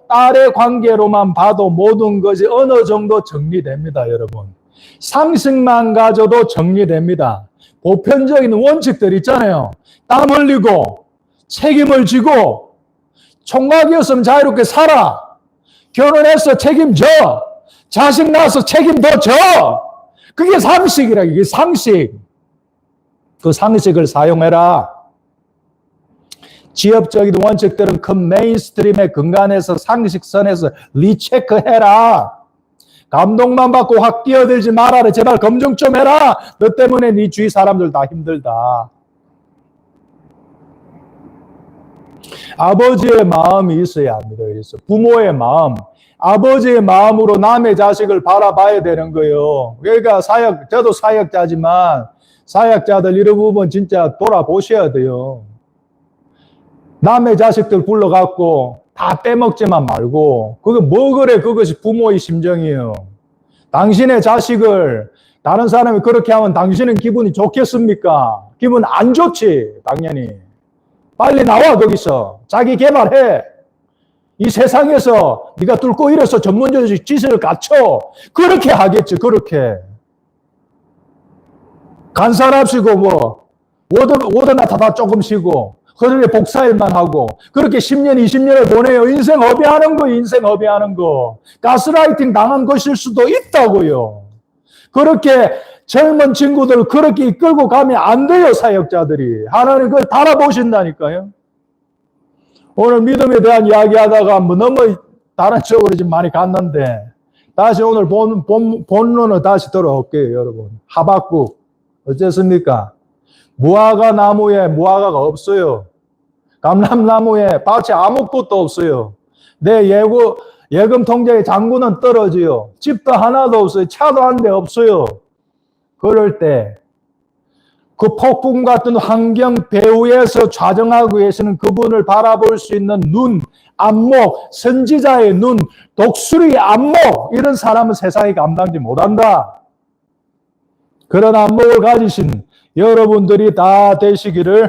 딸의 관계로만 봐도 모든 것이 어느 정도 정리됩니다, 여러분. 상식만 가져도 정리됩니다. 보편적인 원칙들 있잖아요. 땀 흘리고, 책임을 지고, 총각이었으면 자유롭게 살아. 결혼해서 책임져. 자식 낳아서 책임도 져. 그게 상식이라, 이게 상식. 그 상식을 사용해라. 지엽적인 원칙들은 큰 메인스트림의 근간에서 상식선에서 리체크해라. 감동만 받고 확 뛰어들지 말아라. 제발 검증 좀 해라. 너 때문에 네 주위 사람들 다 힘들다. 아버지의 마음이 있어야 합니다. 그래서 부모의 마음, 아버지의 마음으로 남의 자식을 바라봐야 되는 거예요. 그러니까 저도 사역자지만 사역자들 이런 부분 진짜 돌아보셔야 돼요. 남의 자식들 불러갖고 다 빼먹지만 말고 그게 뭐 그래 그것이 부모의 심정이에요. 당신의 자식을 다른 사람이 그렇게 하면 당신은 기분이 좋겠습니까? 기분 안 좋지 당연히. 빨리 나와 거기서 자기 개발해. 이 세상에서 네가 뚫고 일어서 전문적인 지식을 갖춰. 그렇게 하겠지 그렇게. 간사랍시고 뭐 워드나 다 조금 쉬고 그렇게 복사일만 하고 그렇게 10년 20년을 보내요. 인생 허비하는 거 인생 허비하는 거. 가스라이팅 당한 것일 수도 있다고요. 그렇게 젊은 친구들 그렇게 이끌고 가면 안 돼요. 사역자들이. 하나님 그걸 달아보신다니까요. 오늘 믿음에 대한 이야기하다가 뭐 너무 다른 쪽으로 지금 많이 갔는데 다시 오늘 본론을 다시 들어올게요. 여러분. 하박국 어쨌습니까? 무화과 나무에 무화과가 없어요. 감람나무에 밭에 아무것도 없어요. 내 예금 통장에 잔고는 떨어져요. 집도 하나도 없어요. 차도 한 대 없어요. 그럴 때 그 폭풍 같은 환경 배후에서 좌정하고 계시는 그분을 바라볼 수 있는 눈, 안목, 선지자의 눈, 독수리의 안목, 이런 사람은 세상에 감당지 못한다. 그런 안목을 가지신 여러분들이 다 되시기를